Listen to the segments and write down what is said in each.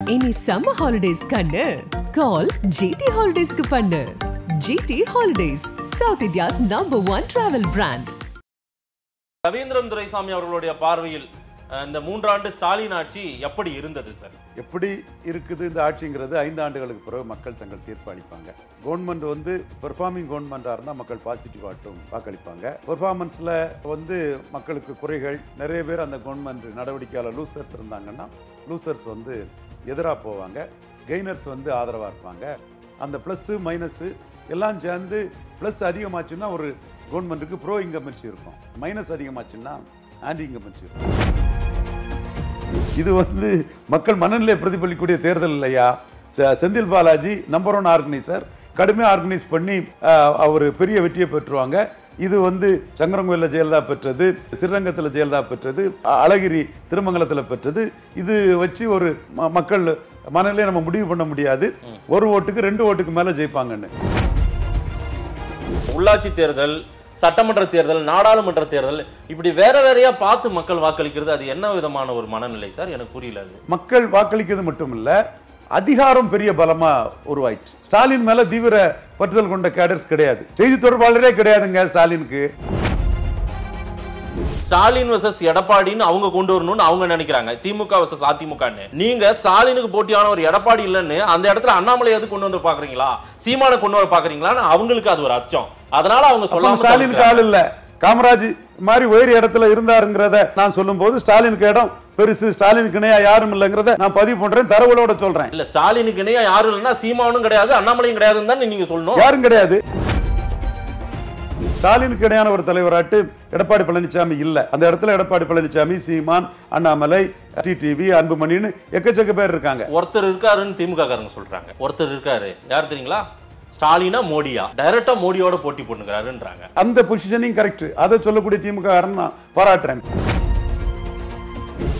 Any summer holidays kannu call GT Holidays ku pannu. GT Holidays, South India's #1 travel brand. Ravindran Duraisamy அவர்களுடைய பார்வையில் இந்த 3 ஆண்டு ஸ்டாலின் ஆட்சி எப்படி இருந்தது சார்? எப்படி இருக்குது இந்த ஆட்சிங்கிறது 5 ஆண்டுகளுக்கு பிறகு மக்கள் தங்கள் தீர்ப்பு அளிப்பாங்க. கவர்மெண்ட் வந்து பெர்ஃபார்மிங் கவர்மெண்ட்டாக இருந்தால் மக்கள் பாசிட்டிவாட்டும் வாக்களிப்பாங்க. பெர்ஃபார்மன்ஸில் வந்து மக்களுக்கு குறைகள், நிறைய பேர் அந்த கவர்மெண்ட் நடவடிக்கையால் லூசர்ஸ் இருந்தாங்கன்னா லூசர்ஸ் வந்து எதிராக போவாங்க, கெய்னர்ஸ் வந்து ஆதரவாக இருப்பாங்க. அந்த ப்ளஸ்ஸு மைனஸு எல்லாம் சேர்ந்து ப்ளஸ் அதிகமாச்சுன்னா ஒரு கவர்மெண்ட்டுக்கு ப்ரோ இன்கம்பன்சி இருக்கும், மைனஸ் அதிகமாச்சுன்னா ஆன்டி இன்கம்பன்சி இருக்கும். இது வந்து மக்கள் மனநிலை பிரதிபலிக்கக்கூடிய தேர்தல் இல்லையா? செந்தில் பாலாஜி நம்பர் 1 ஆர்கனைசர், கடுமையாக ஆர்கனைஸ் பண்ணி அவர் பெரிய வெற்றியை பெற்றுவாங்க. இது வந்து சங்கரங்கோயிலில் ஜெயலலிதா பெற்றது, ஸ்ரீரங்கத்தில் ஜெயலலிதா பெற்றது, அழகிரி திருமங்கலத்தில் பெற்றது. இது வச்சு ஒரு மக்கள் மனநிலையை நம்ம முடிவு பண்ண முடியாது. ஒரு ஓட்டுக்கு 2 ஓட்டுக்கு மேலே ஜெயிப்பாங்கன்னு. உள்ளாட்சி தேர்தல், சட்டமன்ற தேர்தல், நாடாளுமன்ற தேர்தல் இப்படி வேற வேறையா பார்த்து மக்கள் வாக்களிக்கிறது, அது என்ன விதமான ஒரு மனநிலை சார்? எனக்கு புரியல. மக்கள் வாக்களிக்கிறது மட்டும் இல்ல, அதிகாரம் பெரிய பலமா உருவாயிடுச்சு. ஸ்டாலின் மேல தீவிர பற்றுதல் கொண்ட கேடர்ஸ் கிடையாது, செய்தி தொடர்பாளரே கிடையாதுங்க ஸ்டாலினுக்கு. ஸ்டாலின் வர்சஸ் எடப்பாடின்னு அவங்க கொண்டு வரணும்னு அவங்க நினைக்கிறாங்க, திமுக வர்சஸ் அதிமுகன்னு. நீங்க ஸ்டாலினுக்கு போட்டியான ஒரு எடப்பாடி இல்லைன்னு அந்த இடத்துல அண்ணாமலை எது கொண்டு வந்து பாக்குறீங்களா, சீமானை கொண்டு வர பாக்குறீங்களான்னு அவங்களுக்கு அது ஒரு அச்சம். அதனால அவங்க சொல்லாம ஸ்டாலினுக்கு ஆள் இல்ல, காமராஜ் மாதிரி வேறு இடத்துல இருந்தாருங்கிறத நான் சொல்லும் போது ஸ்டாலினுக்கு இடம் பெருசு, ஸ்டாலினுக்கு இணையா யாரும் இல்லைங்கிறத நான் பதிவு பண்றேன், தரவுகளோட சொல்றேன். இல்ல ஸ்டாலினுக்கு இணையா யாரும் இல்லைன்னா சீமானும் கிடையாது, அண்ணாமலையும் கிடையாதுன்னு தான் நீங்க சொல்லணும். யாரும் கிடையாது. ஸ்டாலினுக்கு இடையான ஒரு தலைவராட்டு எடப்பாடி பழனிசாமி இல்ல. அந்த இடத்துல எடப்பாடி பழனிசாமி, சீமான், அண்ணாமலை, டிடிவி, அன்புமணின்னு எக்கச்சக்க பேர் இருக்காங்க. ஒருத்தர் இருக்காருன்னு திமுக காரங்க சொல்றாங்க. ஒருத்தர் இருக்காரு, யார் தெரியுங்களா? ஸ்டாலினா மோடியா? டைரக்டா மோடியோட போட்டி போட்டுக்கிறாருன்றாங்க. அந்த பொசிஷனிங் கரெக்ட், அதை சொல்லக்கூடிய திமுக காரன் நான் பாராட்டுறேன்.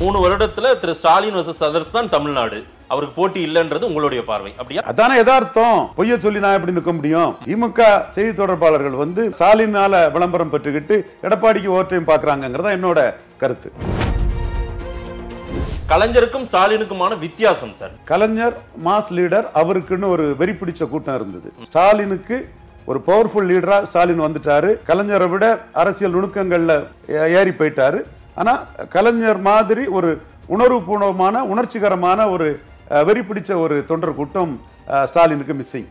3 வருடத்துல திரு ஸ்டாலின் வர்சஸ் அதர்ஸ் தான் தமிழ்நாடு, அவருக்கு போட்டி இல்லைன்றது உங்களுடைய பார்வை அப்படியா? அதான யதார்த்தம். பொய்ய சொல்லி நான் எப்படி நிற்க முடியும்? திமுக செய்தி தொடர்பாளர்கள் வந்து ஸ்டாலினால விளம்பரம் பெற்றுக்கிட்டு எடப்பாடிக்கு ஓவர் டைம் பாக்குறாங்கிறதா என்னோட கருத்து. கலைஞருக்கும் ஸ்டாலினுக்குமான வித்தியாசம் சார். கலைஞர் மாஸ் லீடர், அவருக்குன்னு ஒரு வெறி பிடிச்ச கூட்டம் இருந்தது. ஸ்டாலினுக்கு ஒரு பவர்ஃபுல் லீடரா ஸ்டாலின் வந்துட்டாரு. கலைஞரை விட அரசியல் நுணுக்கங்கள்ல ஏறி போயிட்டாரு. ஆனா கலைஞர் மாதிரி ஒரு உணர்வுபூர்வமான, உணர்ச்சிகரமான ஒரு வெறி பிடிச்ச ஒரு தொண்டர் கூட்டம் ஸ்டாலினுக்கு மிஸ்ஸிங்.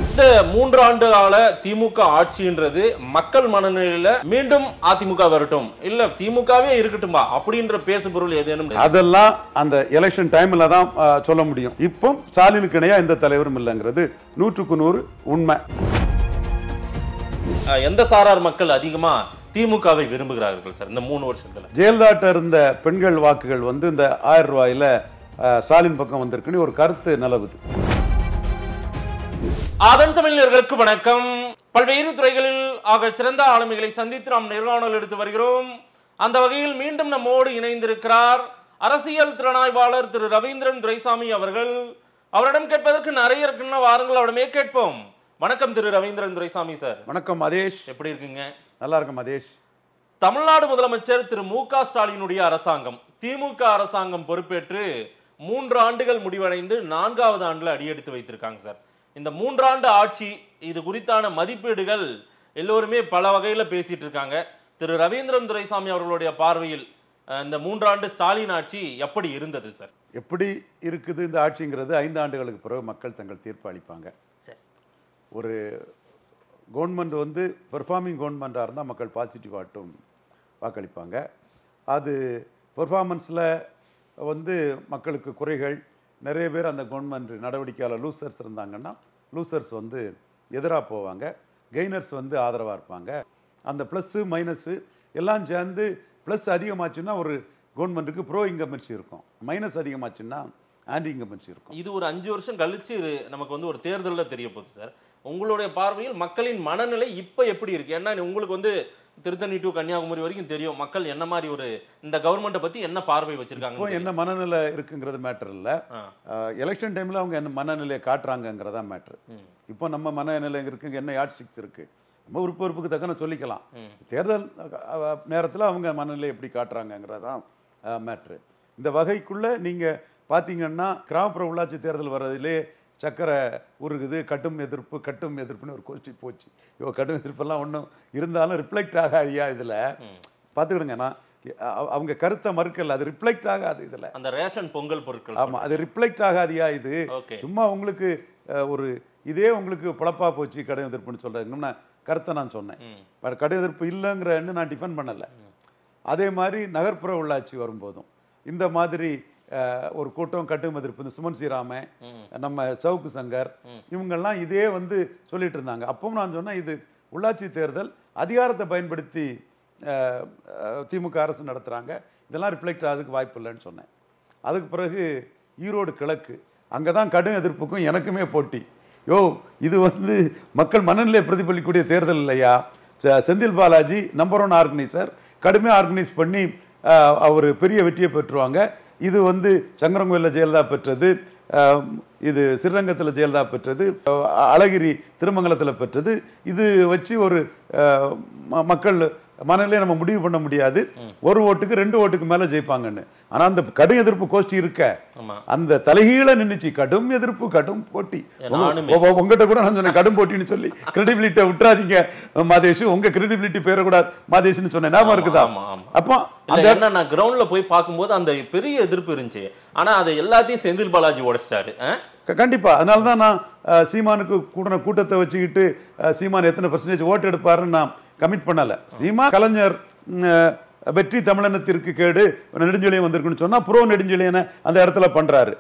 இந்த 3 ஆண்டு கால திமுக ஆட்சின்றது மக்கள் மனநிலையில மீண்டும் அதிமுக வரட்டும், இல்ல திமுகவே இருக்கட்டும்பா அப்படின்ற பேசு பொருள் ஏதேனும்? அதெல்லாம் அந்த எலெக்ஷன் டைம்ல தான் சொல்ல முடியும். இப்போ ஸ்டாலினுக்கு இணையா எந்த தலைவரும் இல்லைங்கிறது 100க்கு 100 உண்மை. எந்த சாரார் மக்கள் அதிகமா திமுகவை விரும்புகிறார்கள் சார் இந்த 3 வருஷத்துல? ஜெயலலிதா இருந்த பெண்கள் வாக்குகள் வந்து இந்த 1000 ரூபாயில ஸ்டாலின் பக்கம் வந்திருக்குன்னு ஒரு கருத்து நிலவுது. அதன் தமிழர்களுக்கு வணக்கம். பல்வேறு துறைகளில் ஆக சிறந்த ஆளுமைகளை சந்தித்து நாம் நேர்காணல் எடுத்து வருகிறோம். அந்த வகையில் மீண்டும் நம்மோடு இணைந்திருக்கிறார் அரசியல் திறனாய்வாளர் திரு ரவீந்திரன் துரைசாமி அவர்கள். அவரிடம் கேட்பதற்கு நிறைய இருக்குன்னா வாருங்கள் அவரிடமே கேட்போம். வணக்கம் திரு ரவீந்திரன் துரைசாமி சார். வணக்கம் மதேஷ். எப்படி இருக்கீங்க? நல்லா இருக்கும் மதேஷ். தமிழ்நாடு முதலமைச்சர் திரு மு.க. ஸ்டாலினுடைய அரசாங்கம், திமுக அரசாங்கம் பொறுப்பேற்று 3 ஆண்டுகள் முடிவடைந்து 4வது ஆண்டுல அடியெடுத்து வைத்திருக்காங்க சார். இந்த 3 ஆண்டு ஆட்சி, இது குறித்தான மதிப்பீடுகள் எல்லோருமே பல வகையில பேசிட்டு இருக்காங்க. திரு ரவீந்திரன் துரைசாமி அவர்களுடைய பார்வையில் இந்த 3 ஆண்டு ஸ்டாலின் ஆட்சி எப்படி இருந்தது சார்? எப்படி இருக்குது இந்த ஆட்சிங்கிறது 5 ஆண்டுகளுக்கு பிறகு மக்கள் தங்கள் தீர்ப்பு அளிப்பாங்க. ஒரு கவர்மெண்ட் வந்து பெர்ஃபார்மிங் கவர்மெண்ட்டாக இருந்தால் மக்கள் பாசிட்டிவாட்டும் வாக்களிப்பாங்க. அது பெர்ஃபார்மன்ஸில் வந்து மக்களுக்கு குறைகள், நிறைய பேர் அந்த கவர்மெண்ட் நடவடிக்கையால் லூசர்ஸ் இருந்தாங்கன்னா லூசர்ஸ் வந்து எதிராக போவாங்க, கெய்னர்ஸ் வந்து ஆதரவாக இருப்பாங்க. அந்த ப்ளஸ்ஸு மைனஸு எல்லாம் சேர்ந்து ப்ளஸ் அதிகமாச்சுன்னா ஒரு கவர்மெண்ட்டுக்கு ப்ரோ இன்கம்பன்சி இருக்கும், மைனஸ் அதிகமாச்சுன்னா ஆன்டி இன்கம்பன்சி இருக்கும். இது ஒரு 5 வருஷம் கழிச்சு நமக்கு வந்து ஒரு தேர்தலில் தெரிய போகுது சார். உங்களுடைய பார்வையில் மக்களின் மனநிலை இப்போ எப்படி இருக்கு? ஏன்னா உங்களுக்கு வந்து திருத்தணி டு கன்னியாகுமரி வரைக்கும் தெரியும், மக்கள் என்ன மாதிரி ஒரு இந்த கவர்மெண்ட்டை பற்றி என்ன பார்வை வச்சிருக்காங்க, இப்போ என்ன மனநிலை இருக்குங்கிறது மேட்டர் இல்லை. எலெக்ஷன் டைமில் அவங்க என்ன மனநிலையை காட்டுறாங்கங்கிறதா மேட்ரு. இப்போ நம்ம மனநிலை இருக்குங்க, என்ன யாட்ஸ்டிக்ஸ் இருக்குது, நம்ம உறுப்புக்கு தக்கன சொல்லிக்கலாம். தேர்தல் நேரத்தில் அவங்க மனநிலை எப்படி காட்டுறாங்கங்கிறதான் மேட்ரு. இந்த வகைக்குள்ளே நீங்கள் பார்த்தீங்கன்னா கிராமப்புற உள்ளாட்சி தேர்தல் வர்றதிலே சக்கரை உருகுது, கட்டும் எதிர்ப்புன்னு ஒரு கோஷ்டி போச்சு. கடும் எதிர்ப்பெல்லாம் ஒன்றும் இருந்தாலும் ரிஃப்ளெக்ட் ஆகாதியா இதில் பார்த்துக்கிடுங்க. நான் அவங்க கருத்தை மறுக்கல, அது ரிஃப்ளெக்ட் ஆகாது இதில். அந்த ரேஷன் பொங்கல் பொருட்கள் ஆமாம், அது ரிஃப்ளெக்ட் ஆகாதியா இது. சும்மா உங்களுக்கு ஒரு இதே உங்களுக்கு பொழப்பா போச்சு கடும் எதிர்ப்புன்னு சொல்கிறேன் கருத்தை நான் சொன்னேன். கடும் எதிர்ப்பு இல்லைங்கிறன்னு நான் டிஃபெண்ட் பண்ணலை. அதே மாதிரி நகர்ப்புற உள்ளாட்சி வரும்போதும் இந்த மாதிரி ஒரு கூட்டம் கட்டும் எதிர்ப்பு, இந்த சுமன் ஸ்ரீராமன், நம்ம சவுக்கு சங்கர் இவங்கெல்லாம் இதே வந்து சொல்லிட்டு இருந்தாங்க. அப்பவும் நான் சொன்னேன் இது உள்ளாட்சி தேர்தல், அதிகாரத்தை பயன்படுத்தி திமுக அரசு நடத்துகிறாங்க, இதெல்லாம் ரிஃப்ளெக்ட் ஆகிறதுக்கு வாய்ப்பு இல்லைன்னு சொன்னேன். அதுக்கு பிறகு ஈரோடு கிழக்கு, அங்கே தான் கடும் எதிர்ப்புக்கும் எனக்குமே போட்டி. இது வந்து மக்கள் மனநிலையை பிரதிபலிக்கக்கூடிய தேர்தல் இல்லையா? செந்தில் பாலாஜி நம்பர் 1 ஆர்கனைசர், கடுமையாக ஆர்கனைஸ் பண்ணி அவர் பெரிய வெற்றியை பெற்றுவாங்க. இது வந்து சங்கரங்கோயிலில் ஜெயலலிதா பெற்றது, இது ஸ்ரீரங்கத்தில் ஜெயலலிதா பெற்றது, அழகிரி திருமங்கலத்தில் பெற்றது. இது வச்சு ஒரு மக்கள் மனநிலையை நம்ம முடிவு பண்ண முடியாது. ஒரு ஓட்டுக்கு 2 ஓட்டுக்கு மேல ஜெயிப்பாங்கன்னு. ஆனா அந்த கடும் எதிர்ப்பு கோஷ்டி இருக்க அந்த தலைகீழ நின்னுச்சு. கடும் எதிர்ப்பு, கடும் போட்டி. உங்ககிட்ட கூட நான் சொன்னேன் கடும் போட்டின்னு சொல்லி, கிரெடிபிலிட்டியை விட்டுறாதீங்க மாதேஷ், உங்க கிரெடிபிலிட்டி பேர கூட மாதேஷ்னு சொன்னேன். ஞாபகம் இருக்குதா? அப்போ அந்த நான் கிரவுண்ட்ல போய் பார்க்கும்போது அந்த பெரிய எதிர்ப்பு இருந்துச்சு. ஆனா அதை எல்லாத்தையும் செந்தில் பாலாஜி உடைச்சிட்டாரு. கண்டிப்பா. அதனால தான் நான் சீமானுக்கு கூட்டத்தை வச்சுக்கிட்டு சீமான் எத்தனை % ஓட்டு எடுப்பாருன்னு நான் கமிட் பண்ணலை. சீமா கலைஞர் வெற்றி தமிழினத்திற்கு கேடு, நெடுஞ்செழியன் வந்திருக்குன்னு சொன்னால் ப்ரோ நெடுஞ்செழியனை அந்த இடத்துல பண்ணுறாரு.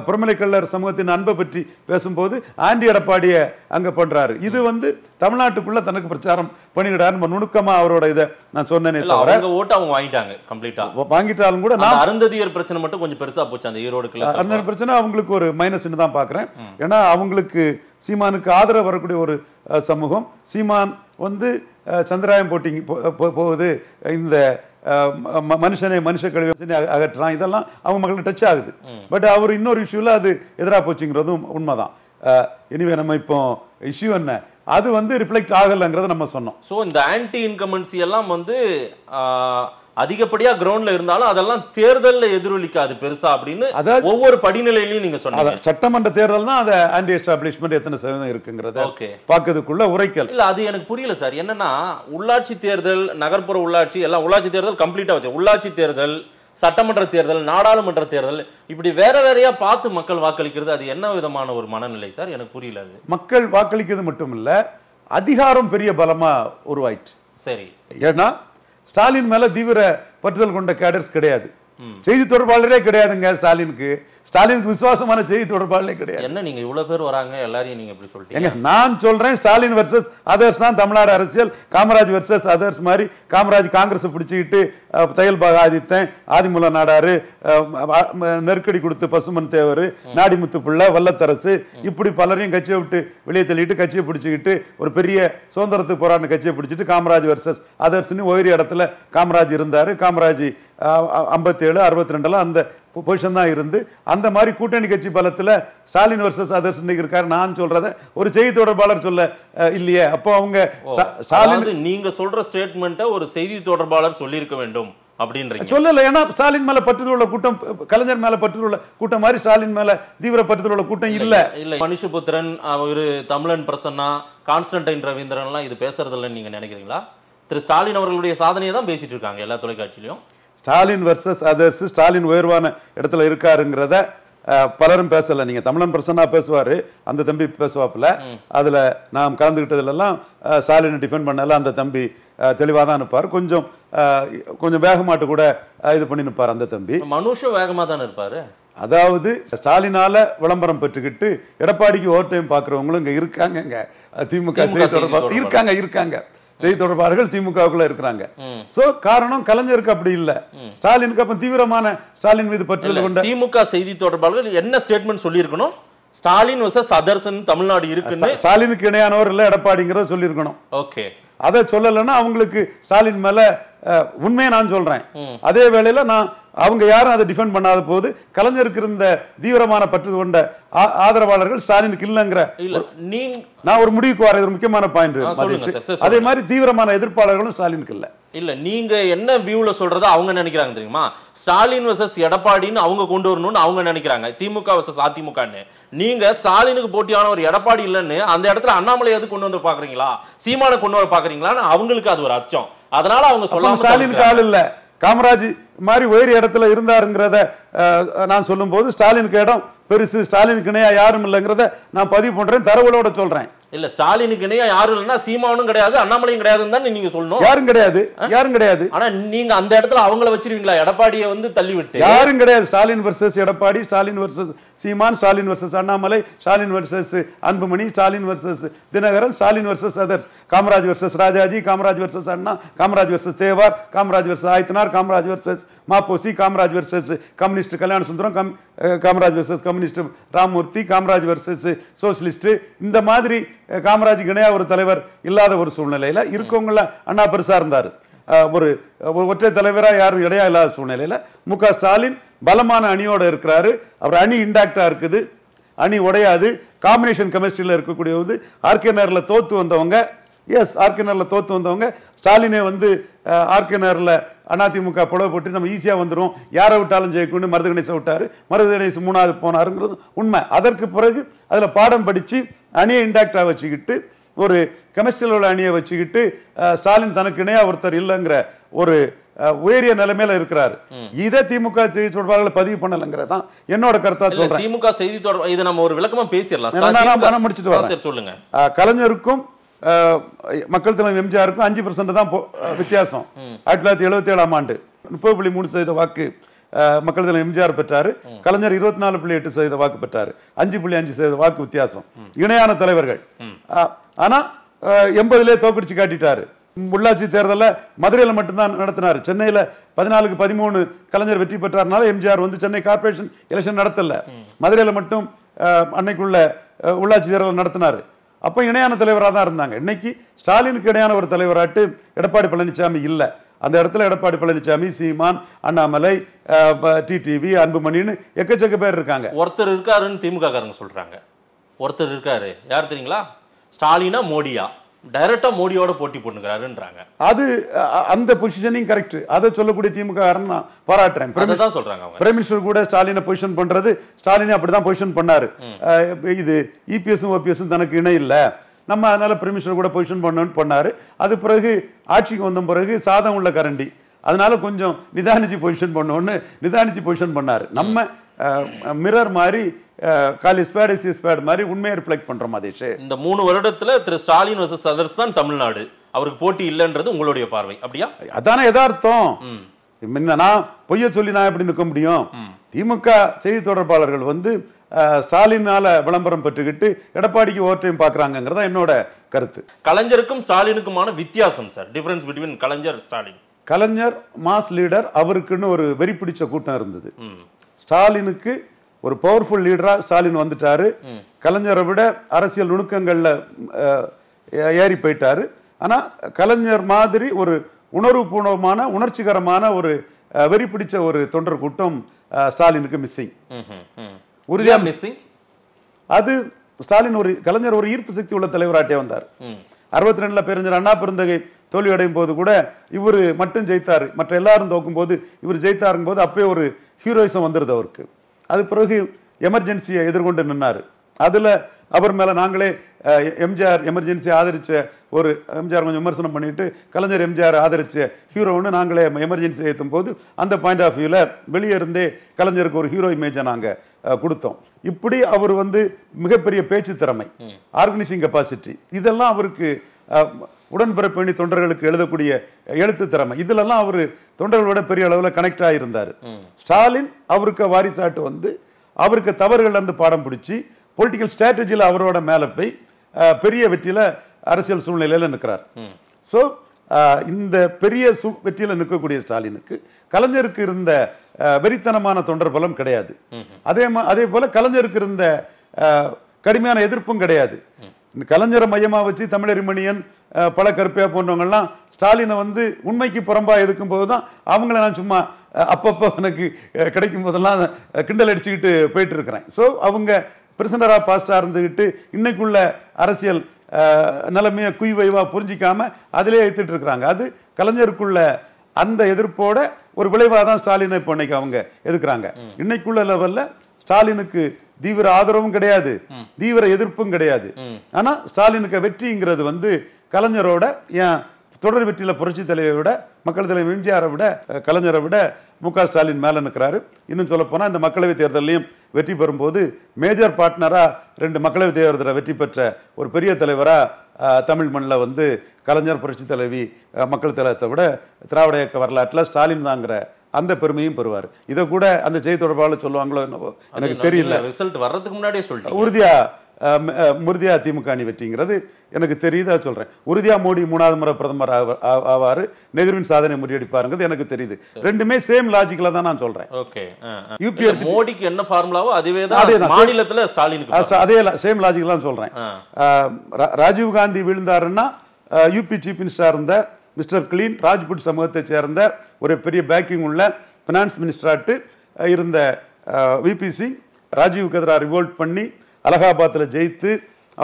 புறமலைக்கல்லர் சமூகத்தின் அன்பை பற்றி பேசும்போது ஆண்டி எடப்பாடியை அங்கே பண்ணுறாரு. இது வந்து தமிழ்நாட்டுக்குள்ள தனக்கு பிரச்சாரம் பண்ணிடுறாரு. நுணுக்கமாக அவரோட இதை நான் சொன்னேனே தவிர ஓட்டு அவங்க வாங்கிட்டாங்க. கம்ப்ளீட்டாக வாங்கிட்டாலும் கூட நான் அருந்ததியர் பிரச்சனை மட்டும் கொஞ்சம் பெருசாக போச்சு அந்த ஈரோடுக்குள்ள. அந்த பிரச்சனை அவங்களுக்கு ஒரு மைனஸ்ன்னு தான் பார்க்குறேன். ஏன்னா அவங்களுக்கு சீமானுக்கு ஆதரவு வரக்கூடிய ஒரு சமூகம். சீமான் வந்து சந்திராயம் போட்டிங் போகுது, இந்த மனுஷ கழிவு அகற்றான், இதெல்லாம் அவங்க மக்களுக்கு டச் ஆகுது. பட் அவர் இன்னொரு இஷ்யூவில் அது எதிராக போச்சுங்கிறதும் உண்மைதான். இனிவே நம்ம இப்போ இஷ்யூ என்ன, அது வந்து ரிஃப்ளெக்ட் ஆகலைங்கிறத நம்ம சொன்னோம். ஸோ இந்த ஆன்டி இன்கமன்சி எல்லாம் வந்து அதிகப்படியா கிரவுண்ட்ல இருந்தாலும் அதெல்லாம் தேர்தல்ல எதிரொலிக்காது பெருசா அப்படின்னு ஒவ்வொரு படிநிலையிலையும் நீங்க சொன்னீங்க. சட்டமன்ற தேர்தல் தான் அது ஆன்டி எஸ்டாப்ளிஷ்மெண்ட் எத்தனை சதவீதம் இருக்குங்கிறத பார்க்கறதுக்குள்ள உரைக்கல் இல்ல. அது எனக்கு புரியல சார். என்னன்னா உள்ளாட்சி தேர்தல், நகர்ப்புற உள்ளாட்சி எல்லாம் உள்ளாட்சி தேர்தல் கம்ப்ளீட்டா வச்சு, உள்ளாட்சி தேர்தல், சட்டமன்ற தேர்தல், நாடாளுமன்ற தேர்தல், இப்படி வேற வேறையா பார்த்து மக்கள் வாக்களிக்கிறது, அது என்ன விதமான ஒரு மனநிலை சார்? எனக்கு புரியல. அது மக்கள் வாக்களிக்கிறது மட்டும் இல்ல, அதிகாரம் பெரிய பலமா உருவாயிட்டு. சரி, ஏன்னா ஸ்டாலின் மேல தீவிர பற்றுதல் கொண்ட கேடர்ஸ் கிடையாது. செய்தி தொடர்பாளரே கிடையாதுங்க ஸ்டாலினுக்கு. ஸ்டாலினுக்கு விசுவாசமான செய்தி தொடர்பாளரே கிடையாது. என்ன நீங்க இவ்வளவு பேர் வராங்க, எல்லாரையும் நீங்க இப்படி சொல்றீங்க? நான் சொல்றேன் ஸ்டாலின் வெர்சஸ் அதர்ஸ் தான் தமிழ்நாடு அரசியல். காமராஜ் வெர்சஸ் அதர்ஸ் மாதிரி காமராஜ் காங்கிரஸ் பிடிச்சிக்கிட்டு தையல் பாக ஆதித்தன், ஆதிமூல நாடாரு, நெருக்கடி கொடுத்து பசுமன் தேவர், நாடிமுத்து பிள்ளை, வல்லத்தரசு, இப்படி பலரையும் கட்சியை விட்டு வெளியே தள்ளிட்டு கட்சியை பிடிச்சிக்கிட்டு ஒரு பெரிய சுதந்திரத்துக்கு போராட்ட கட்சியை பிடிச்சிட்டு காமராஜ் வெர்சஸ் அதர்ஸ்னு ஒவ்வொரு இடத்துல காமராஜ் இருந்தாரு. காமராஜ் 57, 62 அந்த பொசிஷன் தான் இருந்து, அந்த மாதிரி கூட்டணி கட்சி பலத்தில் ஸ்டாலின் வர்சஸ் அதர்ஸ் இருக்காரு. நான் சொல்றத ஒரு செய்தி தொடர்பாளர் சொல்ல இல்லையே. அப்போ அவங்க ஸ்டாலின் நீங்க சொல்ற ஸ்டேட்மெண்ட்டை ஒரு செய்தி தொடர்பாளர் சொல்லியிருக்க வேண்டும் அப்படின்றீங்க. சொல்லல. ஏன்னா ஸ்டாலின் மேல பற்றுள்ள கூட்டம், கலைஞர் மேல பற்றுள்ள கூட்டம் மாதிரி ஸ்டாலின் மேல தீவிர பற்றுள்ள கூட்டம் இல்ல. இல்ல, மனுஷபுத்திரன், ஒரு தமிழன் பிரசன்னா, கான்ஸ்டன்டைன் ரவீந்திரன் எல்லாம் இது பேசுறது இல்லைன்னு நீங்க நினைக்கிறீங்களா? திரு ஸ்டாலின் அவர்களுடைய சாதனையை தான் பேசிட்டு இருக்காங்க எல்லா தொலைக்காட்சியிலும். ஸ்டாலின் வர்சஸ் அதர்ஸ், ஸ்டாலின் உயர்வான இடத்துல இருக்காருங்கிறத பலரும் பேசல. நீங்க தமிழன் பிரசன்னா பேசுவாரு, அந்த தம்பி பேசுவாப்புல, அதுல நாம் கலந்துகிட்டதுலாம் ஸ்டாலினை டிஃபெண்ட் பண்ணல. அந்த தம்பி தெளிவாக தான் இருப்பார். கொஞ்சம் வேகமாட்டு கூட இது பண்ணி நிற்பார் அந்த தம்பி. மனுஷம் வேகமா தான் இருப்பாரு. அதாவது ஸ்டாலினால விளம்பரம் பெற்றுக்கிட்டு எடப்பாடிக்கு ஓவர் டைம் பார்க்குறவங்களும் இங்க இருக்காங்க. திமுக இருக்காங்க செய்தி தொடர்பாளர்கள் திமுகவுக்குள்ள இருக்கிறாங்க. சோ காரணம் கலைஞருக்கு அப்படி இல்ல, ஸ்டாலினுக்கு அப்ப தீவிரமான ஸ்டாலின் மீது பற்றுதல் கொண்ட திமுக செய்தி தொடர்பாளர்கள் என்ன ஸ்டேட்மெண்ட் சொல்லி இருக்கணும்? ஸ்டாலின் வர்சஸ் அதர்ஸ் தமிழ்நாடு இருக்கு, ஸ்டாலினுக்கு இணையானவர் இல்ல எடப்பாடிங்கிறத சொல்லி இருக்கணும். ஓகே, அதை சொல்லலைன்னா அவங்களுக்கு ஸ்டாலின் மேல உண்மையை நான் சொல்றேன். அதே வேளையில நான் அவங்க யாரும் அதை டிஃபெண்ட் பண்ணாத போது கலைஞருக்கு இருந்த தீவிரமான பற்று கொண்ட ஆதரவாளர்கள் ஸ்டாலினுக்கு இல்லைங்கிற நான் ஒரு முடிவுக்கு வர ஒரு முக்கியமான பாயிண்ட். அதே மாதிரி தீவிரமான எதிர்ப்பாளர்களும் ஸ்டாலினுக்கு இல்லை. இல்ல நீங்க என்ன வியூல சொல்றத அவங்க நினைக்கிறாங்க தெரியுமா? ஸ்டாலின் வெர்சஸ் எடப்பாடின்னு அவங்க கொண்டு வரணும்னு அவங்க நினைக்கிறாங்க, திமுக வெர்சஸ் அதிமுகன்னு. நீங்க ஸ்டாலினுக்கு போட்டியான ஒரு எடப்பாடி இல்லைன்னு அந்த இடத்துல அண்ணாமலை எது கொண்டு வந்து பாக்குறீங்களா, சீமானை கொண்டு வர பாக்குறீங்களான்னு அவங்களுக்கு அது ஒரு அச்சம். அதனால அவங்க சொல்லாம ஸ்டாலினுக்கு ஆள் இல்ல, காமராஜ் மாதிரி வேறு இடத்துல இருந்தாருங்கிறத நான் சொல்லும் போது ஸ்டாலினுக்கு இடம் பெருசு, ஸ்டாலினுக்கு இணையா யாரும் இல்லைங்கிறத நான் பதிவு பண்றேன், தரவுகளோட சொல்றேன். இல்ல ஸ்டாலினுக்கு இணையா யாரும் இல்லைன்னா சீமானும் கிடையாது அண்ணாமலையும் கிடையாதுன்னு தான் நீங்க சொல்லணும். யாரும் கிடையாது, யாரும் கிடையாது. ஆனா நீங்க அந்த இடத்துல அவங்கள வச்சிருவீங்களா? எடப்பாடியை வந்து தள்ளி விட்டு யாரும் கிடையாது. Stalin versus Edappadi, Stalin versus Seeman, Stalin versus Annamalai, Stalin versus Anbumani, Stalin versus Dinakaran, Stalin versus others, Kamaraj versus Rajaji, Kamaraj versus Anna, Kamaraj versus Thevar, Kamaraj versus Adithanar, Kamaraj versus Ma Po Si, Kamaraj versus communist Kalyana Sundaram, Kamaraj versus communist Ramamurthy, Kamaraj versus socialist. இந்த மாதிரி காமராஜ் இணையா ஒரு தலைவர் இல்லாத ஒரு சூழ்நிலையில இருக்கவங்கள அண்ணா பெருசா இருந்தாரு. ஒரு ஒற்றை தலைவரா யாரும் இடையா இல்லாத சூழ்நிலையில மு.க. ஸ்டாலின் பலமான அணியோட இருக்கிறாரு. அவர் அணி இன்டாக்டா இருக்குது, அணி உடையாது. காம்பினேஷன் கெமிஸ்ட்ரியில் இருக்கக்கூடியது ஆர்கே நகரில் தோத்து வந்தவங்க, ஆர்கே நகரில் தோத்து வந்தவங்க ஸ்டாலினே வந்து ஆர்கே நகரில் அதிமுக புடவை போட்டு நம்ம ஈஸியா வந்துடும், யாரை விட்டாலும் ஜெயிக்கணும், மருது கணேசை விட்டாரு, மருது கணேசன் 3வது போனாருங்கிறது உண்மை. அதற்கு பிறகு அதுல பாடம் படிச்சு அணியை இன்டாக்டா வச்சுக்கிட்டு ஒரு கெமிஸ்ட்ரியில் உள்ள அணியை வச்சுக்கிட்டு ஸ்டாலின் தனக்கு இணையா ஒருத்தர் இல்லைங்கிற ஒரு உயரிய நிலைமையில இருக்கிறாரு. இதை திமுக செய்தி தொடர்பாளர்கள் பதிவு பண்ணலங்கிறதான் என்னோட கருத்தா சொல்றேன். திமுக செய்தி தொடர்பு இதை நம்ம ஒரு விளக்கமா பேசிடலாம், முடிச்சுட்டு வரேன். சொல்லுங்க. கலைஞருக்கும் மக்கள் தலைவர் எம்ஜிஆருக்கும் 5% தான் வித்தியாசம். 1977ஆம் ஆண்டு 30.3% வாக்கு மக்கள் தலைவர் எம்ஜிஆர் பெற்றாரு, கலைஞர் 24.8% வாக்கு பெற்றாரு. 5.5% வாக்கு வித்தியாசம், இணையான தலைவர்கள். ஆனா 80லே தோக்கடிச்சு காட்டிட்டாரு. உள்ளாட்சி தேர்தலில் மதுரையில் மட்டும்தான் நடத்தினார், சென்னையில் 14க்கு 13 கலைஞர் வெற்றி பெற்றார்னால எம்ஜிஆர் வந்து சென்னை கார்பரேஷன் எலெக்ஷன் நடத்தல, மதுரையில் மட்டும் அன்னைக்குள்ள உள்ளாட்சி தேர்தல் நடத்தினார். அப்போ இணையான தலைவராக தான் இருந்தாங்க. இன்னைக்கு ஸ்டாலினுக்கு இணையான ஒரு தலைவராட்டு எடப்பாடி பழனிசாமி இல்லை. அந்த இடத்துல எடப்பாடி பழனிசாமி, சீமான், அண்ணாமலை, டிடிவி, அன்புமணின்னு எக்கச்சக்க பேர் இருக்காங்க. ஒருத்தர் இருக்காருன்னு திமுக காரங்க சொல்றாங்க. ஒருத்தர் இருக்காரு, யார் தெரியுங்களா? ஸ்டாலினா மோடியா? டைரக்டா மோடியோட போட்டி போட்டுக்கிறாருன்றாங்க. அது அந்த பொசிஷனிங் கரெக்ட். அதை சொல்லக்கூடிய திமுக காரன் நான் பாராட்டுறேன். பிரைம் மினிஸ்டர் கூட ஸ்டாலினை பொசிஷன் பண்றது, ஸ்டாலினை அப்படிதான் பொசிஷன் பண்ணாரு. இது இபிஎஸும் ஓபிஎஸும் தனக்கு இணை இல்லை, நம்ம அதனால பிரைம் மினிஸ்டர் கூட பொசிஷன் பண்ணணும்னு பண்ணாரு. அது பிறகு ஆட்சிக்கு வந்த பிறகு சாதம் உள்ள கரண்டி, அதனால கொஞ்சம் நிதானிச்சு பொசிஷன் பண்ணோன்னு நிதானிச்சு பொசிஷன் பண்ணாரு. நம்ம மிரர் மாதிரி காலி ஸ்பேட் இஸ் ஸ்பேட் மாதிரி உண்மையை ரிஃப்ளெக்ட் பண்றோம். மதேஷ், இந்த 3 வருடத்துல திரு ஸ்டாலின் வர்சஸ் அதர்ஸ் தான் தமிழ்நாடு, அவருக்கு போட்டி இல்லைன்றது உங்களுடைய பார்வை அப்படியா? அதானே யதார்த்தம். நான் பொய்ய சொல்லி நான் எப்படி நிற்க முடியும்? திமுக செய்தி தொடர்பாளர்கள் வந்து ஸ்டாலினால விளம்பரம் பெற்றுக்கிட்டு எடப்பாடிக்கு ஓவர் டைம் பாக்குறாங்கிறதா என்னோட கருத்து. கலைஞருக்கும் ஸ்டாலினுக்குமான வித்தியாசம் சார், டிஃபரன்ஸ் பிட்வீன் கலைஞர் ஸ்டாலின். கலைஞர் மாஸ் லீடர், அவருக்குன்னு ஒரு வெறி பிடிச்ச கூட்டம் இருந்தது. ஸ்டாலினுக்கு ஒரு பவர்ஃபுல் லீடரா ஸ்டாலின் வந்துட்டாரு. கலைஞரை விட அரசியல் நுணுக்கங்கள்ல ஏறி போயிட்டாரு. ஆனா கலைஞர் மாதிரி ஒரு உணர்வுபூர்வமான உணர்ச்சிகரமான ஒரு வெறி பிடிச்ச ஒரு தொண்டர் கூட்டம் ஸ்டாலினுக்கு மிஸ்ஸிங், உறுதியா மிஸ்ஸிங். அது ஸ்டாலின் ஒரு கலைஞர் ஒரு ஈர்ப்பு சக்தி உள்ள தலைவராட்டே வந்தார். 62ல பேரறிஞர் அண்ணா பெருந்தகை தோல்வி அடையும் போது கூட இவர் மட்டும் ஜெயித்தாரு, மற்ற எல்லாரும் தோக்கும் போது இவர் ஜெயித்தாருங்க போது அப்பயே ஒரு ஹீரோயிசம் வந்துருது அவருக்கு. அது பிறகு எமர்ஜென்சியை எதிர்கொண்டு நின்னாரு. அதுல அவர் மேல நாங்களே எம்ஜிஆர் எமர்ஜென்சி ஆதரிச்ச ஒரு எம்ஜிஆர் கொஞ்சம் விமர்சனம் பண்ணிட்டு கலைஞர் எம்ஜிஆர் ஆதரிச்ச ஹீரோன்னு நாங்களே எமர்ஜென்சி ஏற்றும் போது அந்த பாயிண்ட் ஆஃப் வியூல வெளியே இருந்தே கலைஞருக்கு ஒரு ஹீரோ இமேஜை நாங்க கொடுத்தோம். இப்படி அவர் வந்து மிகப்பெரிய பேச்சு திறமை, ஆர்கனைசிங் கெப்பாசிட்டி, இதெல்லாம் அவருக்கு உடன்பிறப்பணி தொண்டர்களுக்கு எழுதக்கூடிய எழுத்து திறமை, இதுலெல்லாம் அவர் தொண்டர்களோட பெரிய அளவில் கனெக்ட் ஆகியிருந்தார். ஸ்டாலின் அவருக்கு வாரிசாட்டு வந்து அவருக்கு தவறுகள் இருந்து பாடம் பிடிச்சி பொலிட்டிக்கல் ஸ்ட்ராட்டஜியில் அவரோட மேலே போய் பெரிய வெற்றியில் அரசியல் சூழ்நிலையில் நிற்கிறார். ஸோ இந்த பெரிய வெற்றியில் நிற்கக்கூடிய ஸ்டாலினுக்கு கலைஞருக்கு இருந்த வெறித்தனமான தொண்டர் பலம் கிடையாது. அதே போல கலைஞருக்கு இருந்த கடுமையான எதிர்ப்பும் கிடையாது. கலைஞரை மையமாக வச்சு தமிழறிமணியன், பல கருப்பையா போன்றவங்கலாம் ஸ்டாலினை வந்து உண்மைக்கு புறம்பா எதுக்கும் போது தான் அவங்கள நான் சும்மா அப்பப்போ எனக்கு கிடைக்கும் போதெல்லாம் கிண்டல் அடிச்சுக்கிட்டு போயிட்டு இருக்கிறேன். ஸோ அவங்க பிரிசனராக பாஸ்டாக இருந்துக்கிட்டு இன்னைக்குள்ள அரசியல் நிலைமையை குய்வைவா புரிஞ்சிக்காம அதிலே எடுத்துட்டு இருக்கிறாங்க. அது கலைஞருக்குள்ள அந்த எதிர்ப்போட ஒரு விளைவாக தான் ஸ்டாலினை இப்போ இன்னைக்கு அவங்க எதிர்க்கிறாங்க. இன்னைக்குள்ள லெவல்ல ஸ்டாலினுக்கு தீவிர ஆதரவும் கிடையாது, தீவிர எதிர்ப்பும் கிடையாது. ஆனா ஸ்டாலினுக்கு வெற்றிங்கிறது வந்து கலைஞரோட ஏன் தொடர் வெற்றியில புரட்சி தலைவரை விட, மக்கள் தலைவர் எம்ஜிஆரை விட, கலைஞரை விட மு.க. ஸ்டாலின் மேல நிற்கிறாரு. இன்னும் சொல்ல போனா இந்த மக்களவை தேர்தலையும் வெற்றி பெறும்போது மேஜர் பார்ட்னரா 2 மக்களவை தேர்தலில் வெற்றி பெற்ற ஒரு பெரிய தலைவரா தமிழ் மண்ணில் வந்து கலைஞர், புரட்சி தலைவி, மக்கள் தலைவத்தை விட திராவிட இயக்க வரலாற்றில் ஸ்டாலின் தாங்கிற அந்த பெருமையும் பெறுவார். இதை கூட அந்த செய்தி தொடர்பாளர் சொல்லுவாங்களோ என்னவோ எனக்கு தெரியல. ரிசல்ட் வர்றதுக்கு முன்னாடியே சொல்லிட்டு உறுதியா திமுக அணி வெற்றிங்கிறது எனக்கு தெரியுதா சொல்றேன். உறுதியா மோடி 3வது முறை பிரதமர் ஆவாரு, நெஹ்ருவின் சாதனை முறியடிப்பாருங்கிறது எனக்கு தெரியுது. ரெண்டுமே சேம் லாஜிக்ல தான் நான் சொல்றேன். ஓகே, யூபி மோடிக்கு என்ன ஃபார்முலாவோ அதுவே தான் மாநிலத்துல ஸ்டாலினுக்கு அதே சேம் லாஜிக்ல தான் சொல்றேன். ராஜீவ் காந்தி விழுந்தாருன்னா யூபி சீஃப் மினிஸ்டரா இருந்த மிஸ்டர் கிளீன் ராஜ்புட் சமூகத்தை சேர்ந்த ஒரு பெரிய பேக்கிங் உள்ள பினான்ஸ் மினிஸ்டராட்டு இருந்த விபி சிங் ராஜீவுக்கு எதிராக ரிவோல்ட் பண்ணி அலகாபாத்தில் ஜெயித்து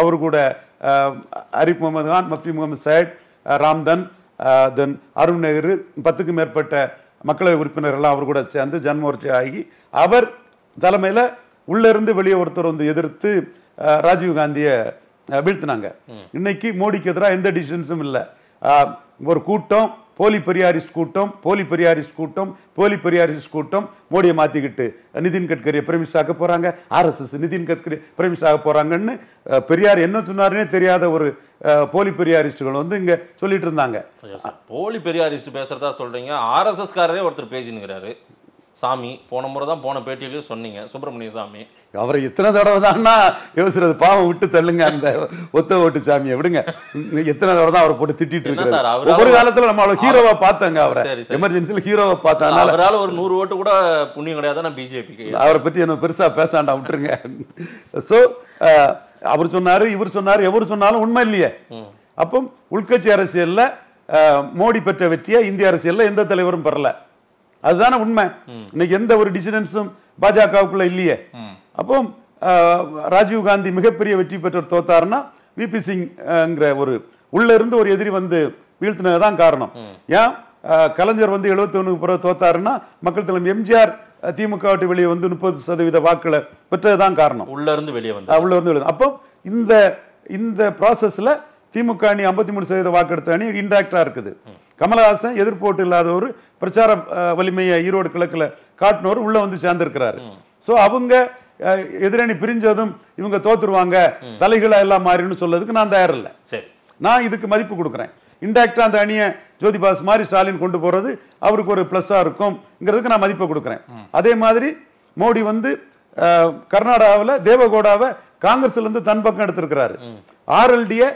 அவர் கூட அரிப் முகமது கான், மஃப்தி முகமது சையத், ராம்தன், தென் அருண் நெஹ்ரு 10க்கும் மேற்பட்ட மக்களவை உறுப்பினர்கள்லாம் அவர் கூட சேர்ந்து ஜன்மோர்ச்சி ஆகி அவர் தலைமையில் உள்ளிருந்து வெளியே ஒருத்தர் வந்து எதிர்த்து ராஜீவ் காந்தியை வீழ்த்தினாங்க. இன்னைக்கு மோடிக்கு எதிராக எந்த டிசிஷன்ஸும் இல்லை. ஒரு கூட்டம் போலி பெரியாரிஸ்ட் கூட்டம் மோடியை மாத்திக்கிட்டு நிதின் கட்கரியை பிரைமினிஸ்டர் ஆக்க போறாங்க, ஆர்எஸ்எஸ் நிதின் கட்கரி பிரைமினிஸ்டர் ஆக போறாங்கன்னு பெரியார் என்ன சொன்னாருன்னே தெரியாத ஒரு போலி பெரியாரிஸ்டுகள் வந்து இங்க சொல்லிட்டு இருந்தாங்க. போலி பெரியாரிஸ்ட் பேசுறதா சொல்றீங்க. ஆர்எஸ்எஸ் காரரே ஒருத்தர் பேசினுக்கிறாரு. சாமி போன முறை தான் போன பேட்டியிலேயே சொன்னீங்க, சுப்பிரமணிய சாமி. அவரை எத்தனை தடவை தான்னா யோசிக்கிறது, பாவம் விட்டு தள்ளுங்க அந்த ஒத்த ஓட்டு சாமியை விடுங்க. எத்தனை தடவை தான் அவரை போட்டு திட்டிட்டு இருக்காரு. ஒரு காலத்துல நம்ம அவ்வளவு ஹீரோவா பார்த்தாங்க, அவரை எமர்ஜென்சில ஹீரோவா பார்த்தா அவரால் ஒரு 100 ஓட்டு கூட புண்ணியம் கிடையாது. நான் பிஜேபிக்கு அவரை பற்றி என்ன பெருசா பேசாண்டா விட்டுருங்க. சோ அவர் சொன்னாரு, இவர் சொன்னாரு, எவர் சொன்னாலும் உண்மை இல்லையே. அப்போ உள்கட்சி அரசியல்ல மோடி பெற்ற வெற்றியை இந்திய அரசியல்ல எந்த தலைவரும் பெறல. அதுதானே உண்மை. இன்னைக்கு எந்த ஒரு டிசிடன்ஸும் பாஜகவுக்குள்ள இல்லையே. அப்போ ராஜீவ் காந்தி மிகப்பெரிய வெற்றி பெற்றவர் தோத்தாருன்னா விபி சிங்ங்கிற ஒரு உள்ள இருந்து ஒரு எதிரி வந்து வீழ்த்தினதுதான் காரணம். ஏன் கலைஞர் வந்து 71 பிறகு தோத்தாருன்னா மக்கள் தலைவர் எம்ஜிஆர் திமுக விட்டு வெளியே வந்து 30% வாக்குகளை பெற்றதுதான் காரணம். உள்ள இருந்து வெளியே வந்து அப்போ இந்த ப்ராசஸ்ல திமுக அணி 53% வாக்கெடுத்த அணி இன்டாக்டா இருக்குது. கமலஹாசன் எதிர்ப்போட்டு இல்லாத ஒரு பிரச்சார வலிமையை ஈரோடு கிழக்குல காட்டினவர் உள்ள வந்து சேர்ந்திருக்கிறாரு. சோ அவங்க எதிரணி பிரிஞ்சதும் இவங்க தோத்துருவாங்க, தலைகளா எல்லாம் மாறின்னு சொல்லதுக்கு நான் தயார் இல்லை. நான் இதுக்கு மதிப்பு கொடுக்குறேன். இன்டாக்டா அந்த அணியை ஜோதிபாஸ் மாதிரி ஸ்டாலின் கொண்டு போறது அவருக்கு ஒரு பிளஸ்ஸா இருக்கும்ங்கிறதுக்கு நான் மதிப்பை கொடுக்குறேன். அதே மாதிரி மோடி வந்து கர்நாடகாவில் தேவகோடாவை காங்கிரஸ்ல இருந்து தன் பக்கம் எடுத்திருக்கிறாரு. ஆர்எல்டியை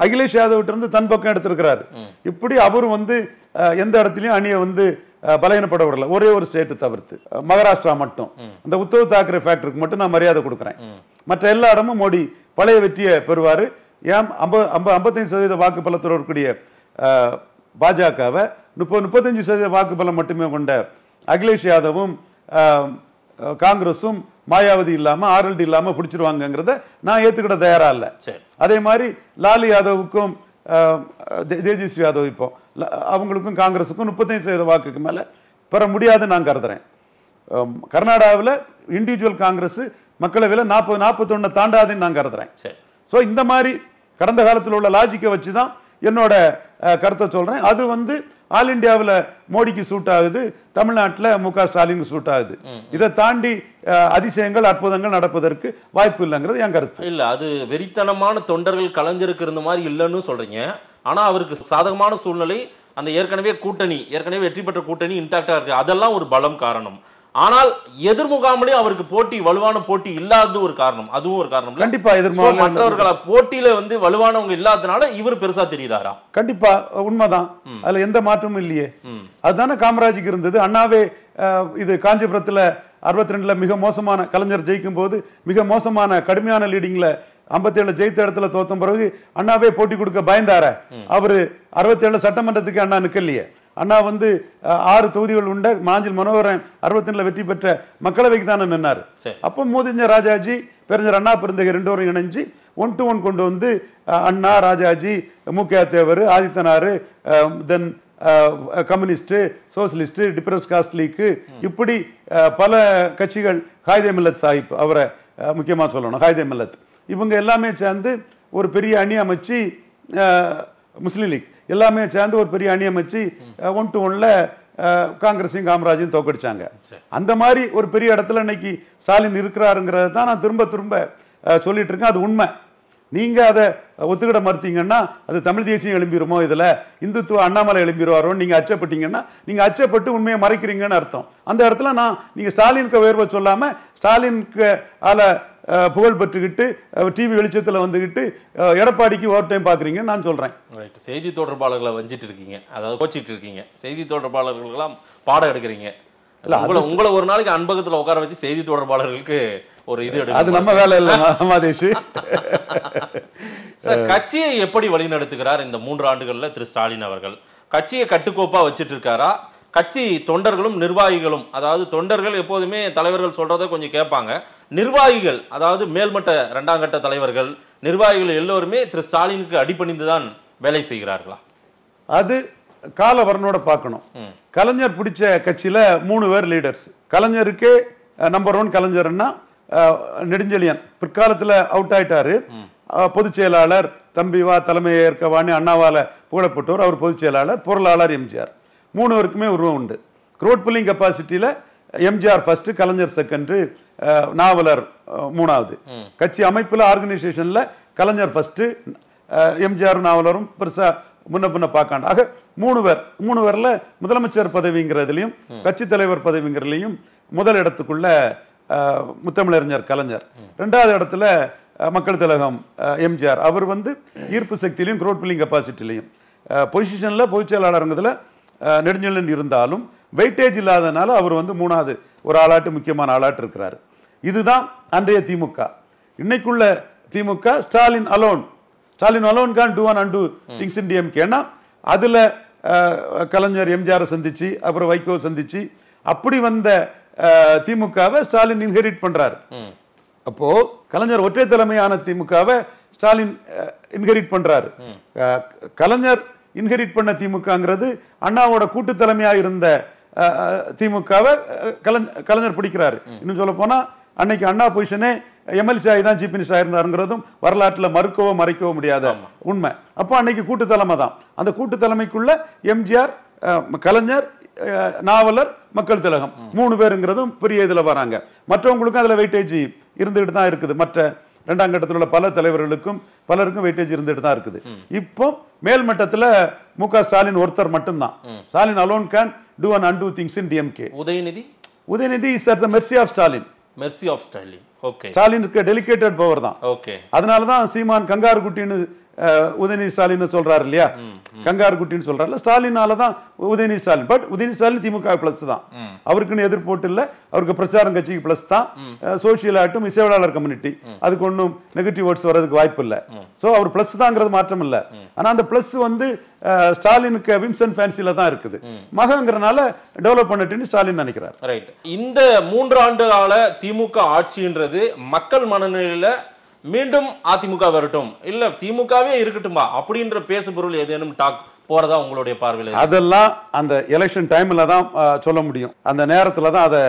அகிலேஷ் யாதவ் இருந்து தன் பக்கம் எடுத்திருக்கிறாரு. இப்படி அவரும் வந்து எந்த இடத்துலயும் அணியை வந்து பலகீனப்பட விடல. ஒரே ஒரு ஸ்டேட் தவிர்த்து மகாராஷ்டிரா மட்டும், அந்த உத்தவ் தாக்கரே ஃபேக்டருக்கு மட்டும் நான் மரியாதை கொடுக்குறேன். மற்ற எல்லா இடமும் மோடி பழைய வெற்றியை பெறுவாரு. ஏன் 55% வாக்கு பலத்தோடு இருக்கக்கூடிய பாஜகவை 35% வாக்கு பலம் மட்டுமே கொண்ட அகிலேஷ் யாதவும் காங்கிரஸும் மாயாவதி இல்லாம ஆர்எல்டி இல்லாம பிடிச்சிருவாங்கிறத நான் ஏத்துக்கிட தயாரா இல்லை. அதே மாதிரி லாலு யாதவுக்கும் தேஜஸ்வி யாதவ் இப்போ அவங்களுக்கும் காங்கிரஸுக்கும் 35% வாக்குக்கு மேல பெற முடியாதுன்னு நான் கருதுறேன். கர்நாடகாவில் இண்டிவிஜுவல் காங்கிரஸ் மக்களவையில் 40-41 தாண்டாதுன்னு நான் கருதுறேன். ஸோ இந்த மாதிரி கடந்த காலத்தில் உள்ள லாஜிக்கை வச்சு தான் என்னோட கருத்தை சொல்றேன். அது வந்து ஆல் இண்டியாவில் மோடிக்கு சூட் ஆகுது, தமிழ்நாட்டில் மு.க. ஸ்டாலினுக்கு சூட் ஆகுது. இதை தாண்டி அதிசயங்கள் அற்புதங்கள் நடப்பதற்கு வாய்ப்பு இல்லைங்கிறது என் கருத்து. இல்ல, அது வெறித்தனமான தொண்டர்கள் கலைஞருக்கு இருந்த மாதிரி இல்லைன்னு சொல்றீங்க. ஆனா அவருக்கு சாதகமான சூழ்நிலை, அந்த ஏற்கனவே வெற்றி பெற்ற கூட்டணி இன்டாக்டா இருக்கு, அதெல்லாம் ஒரு பலம் காரணம். ஆனால் எதிர்முகாமலே அவருக்கு வலுவான போட்டி இல்லாத ஒரு காரணம், அதுவும் ஒரு காரணம். கண்டிப்பா மற்றவர்கள போட்டியில வந்து வலுவானவங்க இல்லாதனால இவர் பெருசா தெரியுதாரா? கண்டிப்பா உண்மைதான், அதுல எந்த மாற்றமும் இல்லையே. அதுதானே காமராஜுக்கு இருந்தது. அண்ணாவே இது காஞ்சிபுரத்துல 62ல மிக மோசமான கலைஞர் ஜெயிக்கும் போது மிக மோசமான கடுமையான லீடிங்ல 57 ஜெயித்த இடத்துல தோத்த பிறகு அண்ணாவே போட்டி கொடுக்க பயந்தார. அவரு 67 சட்டமன்றத்துக்கு அண்ணா நிக்கலையே. அண்ணா வந்து 6 தொகுதிகள் உண்ட மாஞ்சில் மனோகரன் 67 வெற்றி பெற்ற மக்களவைக்கு தானே நின்னாரு. அப்போ மோதிஞ்ச ராஜாஜி பெருஞ்சர் அண்ணா பெருந்தகை 2 இணைஞ்சு 1 to 1 கொண்டு வந்து அண்ணா, ராஜாஜி, முக்கிய தேவர், ஆதித்தனார், தென் communist, socialist, depressed caste league, இப்படி பல கட்சிகள், ஹாய்தே மில்லத் சாஹிப் அவரை முக்கியமாக சொல்லணும், ஹாய்தே மில்லத், இவங்க எல்லாமே சேர்ந்து ஒரு பெரிய அணி அமைச்சு, முஸ்லீம் லீக் எல்லாமே சேர்ந்து ஒரு பெரிய அணி அமைச்சு 1 to 1ல காங்கிரஸையும் காமராஜையும் தோக்கடிச்சாங்க. அந்த மாதிரி ஒரு பெரிய இடத்துல இன்னைக்கு ஸ்டாலின் இருக்கிறாருங்கிறத தான் நான் திரும்ப திரும்ப சொல்லிட்டு இருக்கேன். அது உண்மை. நீங்க அதை ஒத்துக்கிட மறுத்தீங்கன்னா அது தமிழ் தேசியம் எழும்பிடுமோ, இதுல இந்துத்துவ அண்ணாமலை எழும்பிடுவாரோ நீங்க அச்சப்பட்டீங்கன்னா நீங்க அச்சப்பட்டு உண்மையை மறைக்கிறீங்கன்னு அர்த்தம். அந்த இடத்துல நீங்க ஸ்டாலினுக்கு உயர்வை சொல்லாம ஸ்டாலினுக்கு புகழ் பெற்றுக்கிட்டு டிவி வெளிச்சத்தில் வந்துக்கிட்டு எடப்பாடிக்கு ஓவர் டைம் பார்க்குறீங்கன்னு நான் சொல்கிறேன். செய்தி தொடர்பாளர்களை வஞ்சிட்டு இருக்கீங்க, அதாவது கோச்சிட்டு இருக்கீங்க, செய்தி தொடர்பாளர்களுக்கெல்லாம் பாடம் எடுக்கிறீங்க. உங்களை ஒரு நாளைக்கு அன்பகத்தில் உட்கார வச்சு செய்தி தொடர்பாளர்களுக்கு ஒரு இது எடுக்க, அது நம்ம வேலை இல்லை மாதேஷ். சார், கட்சியை எப்படி வழிநடத்துகிறார் இந்த 3 ஆண்டுகளில் திரு ஸ்டாலின் அவர்கள்? கட்சியை கட்டுக்கோப்பா வச்சுட்டு இருக்காரா? கட்சி தொண்டர்களும் நிர்வாகிகளும், அதாவது தொண்டர்கள் எப்போதுமே தலைவர்கள் சொல்றதை கொஞ்சம் கேட்பாங்க, நிர்வாகிகள் அதாவது மேல்மட்ட 2ஆம் கட்ட தலைவர்கள், நிர்வாகிகள் எல்லோருமே திரு ஸ்டாலினுக்கு அடிபணிந்துதான் வேலை செய்கிறார்களா? அது காலவரனோட பார்க்கணும். கலைஞர் பிடிச்ச கட்சியில 3 பேர் லீடர்ஸ். கலைஞருக்கு நம்பர் 1 கலைஞர்னா நெடுஞ்செழியன் பிற்காலத்தில் அவுட் ஆயிட்டாரு. பொதுச் செயலாளர் தம்பிவா தலைமையை ஏற்கவான்னு அண்ணாவால புகழப்பட்டவர், அவர் பொதுச் செயலாளர், பொருளாளர் எம்ஜிஆர். 3 பேருக்குமே உருவம் உண்டு. க்ரோட் புல்லிங் கெப்பாசிட்டியில் எம்ஜிஆர் ஃபர்ஸ்ட், கலைஞர் செகண்ட், நாவலர் 3வது. கட்சி அமைப்பில் ஆர்கனைசேஷனில் கலைஞர் ஃபர்ஸ்ட், எம்ஜிஆர் நாவலரும் பெருசா முன்ன பின்ன பார்க்காண்டு. ஆக 3 பேர்ல முதலமைச்சர் பதவிங்கிறதுலையும் கட்சி தலைவர் பதவிங்கிறதுலையும் முதல் இடத்துக்குள்ள முத்தமிழறிஞர் கலைஞர், 2வது இடத்துல மக்கள் திலகம் எம்ஜிஆர். அவர் வந்து ஈர்ப்பு சக்தியிலையும் க்ரோட் புல்லிங் கெப்பாசிட்டிலையும் பொசிஷனில் பொதுச் செயலாளருங்கிறதுல நெடுஞ்செழியன் இருந்தாலும் வெயிட்டேஜ் இல்லாதனால அவர் வந்து 3வது ஒரு ஆளாட்டு, முக்கியமான ஆளாட்டு இருக்கிறார். இதுதான் அன்றைய திமுக. இன்னைக்குள்ள DMK Stalin alone can do and undo things in DMK. ஏன்னா அதுல கலைஞர் எம்ஜிஆரை சந்திச்சு அப்புறம் வைகோ சந்திச்சு அப்படி வந்த திமுகவை ஸ்டாலின் இன்ஹெரிட் பண்றாரு. அப்போ கலைஞர் ஒற்றை தலைமையான திமுகவை ஸ்டாலின் இன்ஹெரிட் பண்றாரு. கலைஞர் இன்ஹெரிட் பண்ண திமுகங்கிறது அண்ணாவோட கூட்டு தலைமையா இருந்த திமுகவை கலைஞர் பிடிக்கிறாரு. இன்னும் சொல்ல போனா அன்னைக்கு அண்ணா பொசிஷனே எம்எல்சி ஆகி தான் சீஃப் மினிஸ்டர் ஆயிருந்தாருங்கிறதும் வரலாற்றில் மறுக்கவோ மறைக்கவோ முடியாத உண்மை. அப்போ அன்னைக்கு கூட்டு தலைமை தான். அந்த கூட்டு தலைமைக்குள்ள எம்ஜிஆர், கலைஞர், நாவலர், மக்கள் திலகம் 3 பேருங்கிறதும் பெரிய இதுல வராங்க. மற்றவங்களுக்கும் அதுல வெயிட்டேஜ் இருந்துகிட்டு தான் இருக்குது. மற்ற 2ஆம் கட்டத்தில் உள்ள பல தலைவர்களுக்கும் பலருக்கும் வெயிட்டேஜ் இருந்துட்டு தான் இருக்குது. இப்போ மேல்மட்டத்தில் முக ஸ்டாலின் ஒருத்தர் மட்டும்தான். Stalin alone can do and undo things in DMK. Udhayanidhi is at the mercy of Stalin. ஸ்டாலினுக்கு டெலிகேட்டட் பவர் தான். அதனால தான் சீமான் கங்காரு குட்டின்னு உதயநிதி ஸ்டாலின் சொல்றாரு இல்லையா, கங்காரு குட்டின்னு சொல்றாருல, ஸ்டாலினால தான் உதயநிதி ஸ்டாலின். பட் உதயநிதி ஸ்டாலின் திமுக பிளஸ் தான், அவருக்குன்னு எதிர்போட்டு இல்லை, அவருக்கு பிரச்சாரம் கட்சிக்கு பிளஸ் தான். சோசியல் ஆட்டும் இசைவாளர் கம்யூனிட்டி அதுக்கு ஒன்றும் நெகட்டிவ் வேர்ட்ஸ் வர்றதுக்கு வாய்ப்பு இல்லை. ஸோ அவர் பிளஸ் தாங்கிறது மாற்றம் இல்லை. ஆனால் அந்த பிளஸ் வந்து ஸ்டாலினுக்கு விம்சன் ஃபேன்சில தான் இருக்குது. மகங்கிறனால டெவலப் பண்ணிட்டு ஸ்டாலின் நினைக்கிறார். ரைட். இந்த 3 ஆண்டு கால திமுக ஆட்சின்றது மக்கள் மனநிலையில மீண்டும் அதிமுக வரட்டும் இல்ல திமுகவே இருக்கட்டும்பா அப்படின்ற பேசு பொருள் ஏதேனும் டாக் போறதா உங்களுடைய பார்வையில்? அதெல்லாம் அந்த எலெக்ஷன் டைம்ல தான் சொல்ல முடியும், அந்த நேரத்துல தான் அதை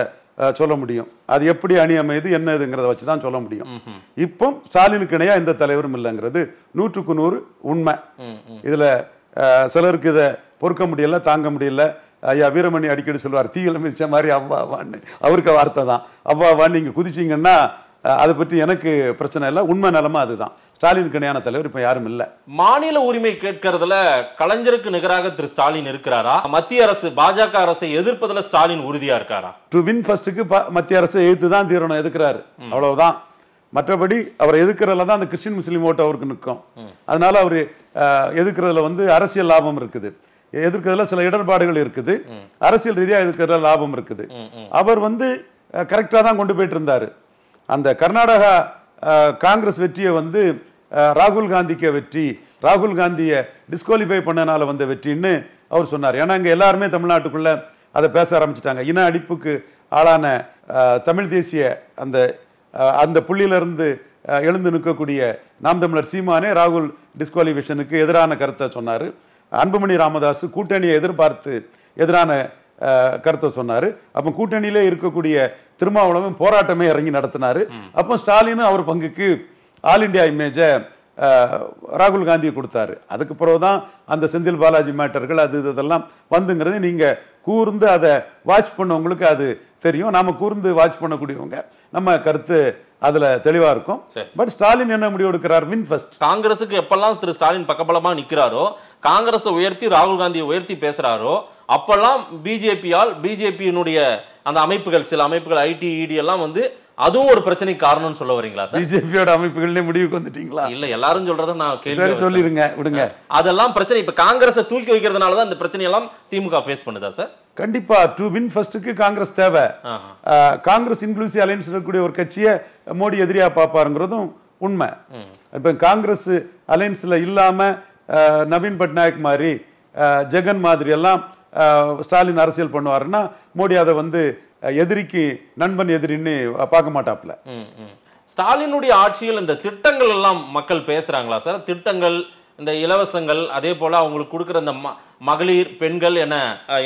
சொல்ல முடியும். அது எப்படி அணி அமைது என்னதுங்கிறத வச்சு தான் சொல்ல முடியும். இப்போ ஸ்டாலினுக்கு இணையா எந்த தலைவரும் இல்லைங்கிறது 100க்கு 100 உண்மை. இதுல சிலருக்கு இதை பொறுக்க முடியல, தாங்க முடியல. ஐயா வீரமணி அடிக்கடி சொல்வார், தீயில மிதிச்ச மாதிரி அவ்வாவான்னு. அவருக்கு வார்த்தை தான் அவ்வாவான்னு. நீங்க குதிச்சிங்கன்னா அதை பற்றி எனக்கு பிரச்சனை இல்லை. உண்மை நிலைமை அதுதான். ஸ்டாலினுக்கு இணையான தலைவர் இப்ப யாரும் இல்லை. மாநில உரிமை கேட்கறதுல கலைஞருக்கு நிகராக திரு ஸ்டாலின் இருக்கிறாரா? மத்திய அரசு பாஜக அரசை எதிர்ப்பதில் ஸ்டாலின் உறுதியா இருக்காரா? டு வின் ஃபர்ஸ்ட்டுக்கு மத்திய அரசை எதிர்த்து தான் தீரணும், எதுக்குறாரு, அவ்வளவுதான். மற்றபடி அவர் எதுக்குறதுல தான் அந்த கிறிஸ்டின் முஸ்லீம் ஓட்டு அவருக்கு நிற்கும். அதனால அவர் எதுக்குறதுல வந்து அரசியல் லாபம் இருக்குது, எதிர்க்கிறதுல சில இடர்பாடுகள் இருக்குது, அரசியல் ரீதியாக எதிர்க்கிறதுல லாபம் இருக்குது. அவர் வந்து கரெக்டாக தான் கொண்டு போயிட்டு இருந்தாரு. அந்த கர்நாடகா காங்கிரஸ் வெற்றியை வந்து ராகுல் காந்திக்கு வெற்றி, ராகுல் காந்தியை டிஸ்குவாலிஃபை பண்ணனால வந்த வெற்றின்னு அவர் சொன்னார். ஏன்னா இங்கே எல்லாருமே தமிழ்நாட்டுக்குள்ள அதை பேச ஆரம்பிச்சிட்டாங்க. இன அடிப்புக்கு ஆளான தமிழ் தேசிய அந்த அந்த புள்ளியிலிருந்து எழுந்து நிற்கக்கூடிய நாம் தமிழர் சீமானே ராகுல் டிஸ்குவாலிஃபிகேஷனுக்கு எதிரான கருத்தை சொன்னார். அன்புமணி ராமதாஸ் கூட்டணியை எதிர்பார்த்து எதிரான கருத்தை சொன்னார். அப்போ கூட்டணியிலே இருக்கக்கூடிய திருமாவளவன் போராட்டமே இறங்கி நடத்தினார். அப்போ ஸ்டாலினும் அவர் பங்குக்கு ஆல் இண்டியா இமேஜை ராகுல் காந்தி கொடுத்தாரு. அதுக்கு பிறகு தான் அந்த செந்தில் பாலாஜி மேட்டர்கள் அது இதெல்லாம் வந்துங்கிறது நீங்கள் கூர்ந்து அதை வாட்ச் பண்ணவங்களுக்கு அது தெரியும். நாம கூர்ந்து வாட்ச் பண்ணக்கூடியவங்க நம்ம கருத்து அதுல தெளிவா இருக்கும். பட் ஸ்டாலின் என்ன முடிவு எடுக்கிறார்? Win first. காங்கிரஸுக்கு எப்பெல்லாம் திரு ஸ்டாலின் பக்கபலமா நிக்கிறாரோ, காங்கிரஸை உயர்த்தி ராகுல் காந்தியை உயர்த்தி பேசுறாரோ, அப்பெல்லாம் பிஜேபியினுடைய அந்த அமைப்புகள், சில அமைப்புகள் ஐடி இடி எல்லாம் வந்து அதுவும் ஒரு பிரச்சனைக்கு காரணம்னு சொல்ல வரீங்களா சார்? பிஜேபியோட அமைப்புகளே முடிவுக்கு வந்துட்டீங்களா? இல்ல, எல்லாரும் சொல்றத நான் கேள்வி சொல்லிருங்க, விடுங்க. அதெல்லாம் பிரச்சனை. இப்ப காங்கிரஸை தூக்கி வைக்கிறதுனால தான் இந்த பிரச்சனை எல்லாம் திமுக ஃபேஸ் பண்ணுதா சார்? கண்டிப்பா. டு வின் ஃபர்ஸ்ட்க்கு காங்கிரஸ் தேவை. காங்கிரஸ் இன்க்ளூசிவ் அலையன்ஸ் இருக்கக்கூடிய ஒரு கட்சியை மோடி எதிரியா பார்ப்பாருங்கிறதும் உண்மை. இப்ப காங்கிரஸ் அலையன்ஸ்ல இல்லாம நவீன் பட்நாயக் மாதிரி ஜெகன் மாதிரி எல்லாம் ஸ்டாலின் அரசியல் பண்ணுவாருன்னா மோடி அதை வந்து எதிரிக்கு நண்பன் எதிரின்னு பார்க்க மாட்டாப்ல. ஸ்டாலினுடைய ஆட்சியில் இந்த திட்டங்கள் எல்லாம் மக்கள் பேசுறாங்களா சார்? திட்டங்கள், இந்த இலவசங்கள், அதே போல அவங்களுக்கு கொடுக்குற இந்த மகளிர், பெண்கள் என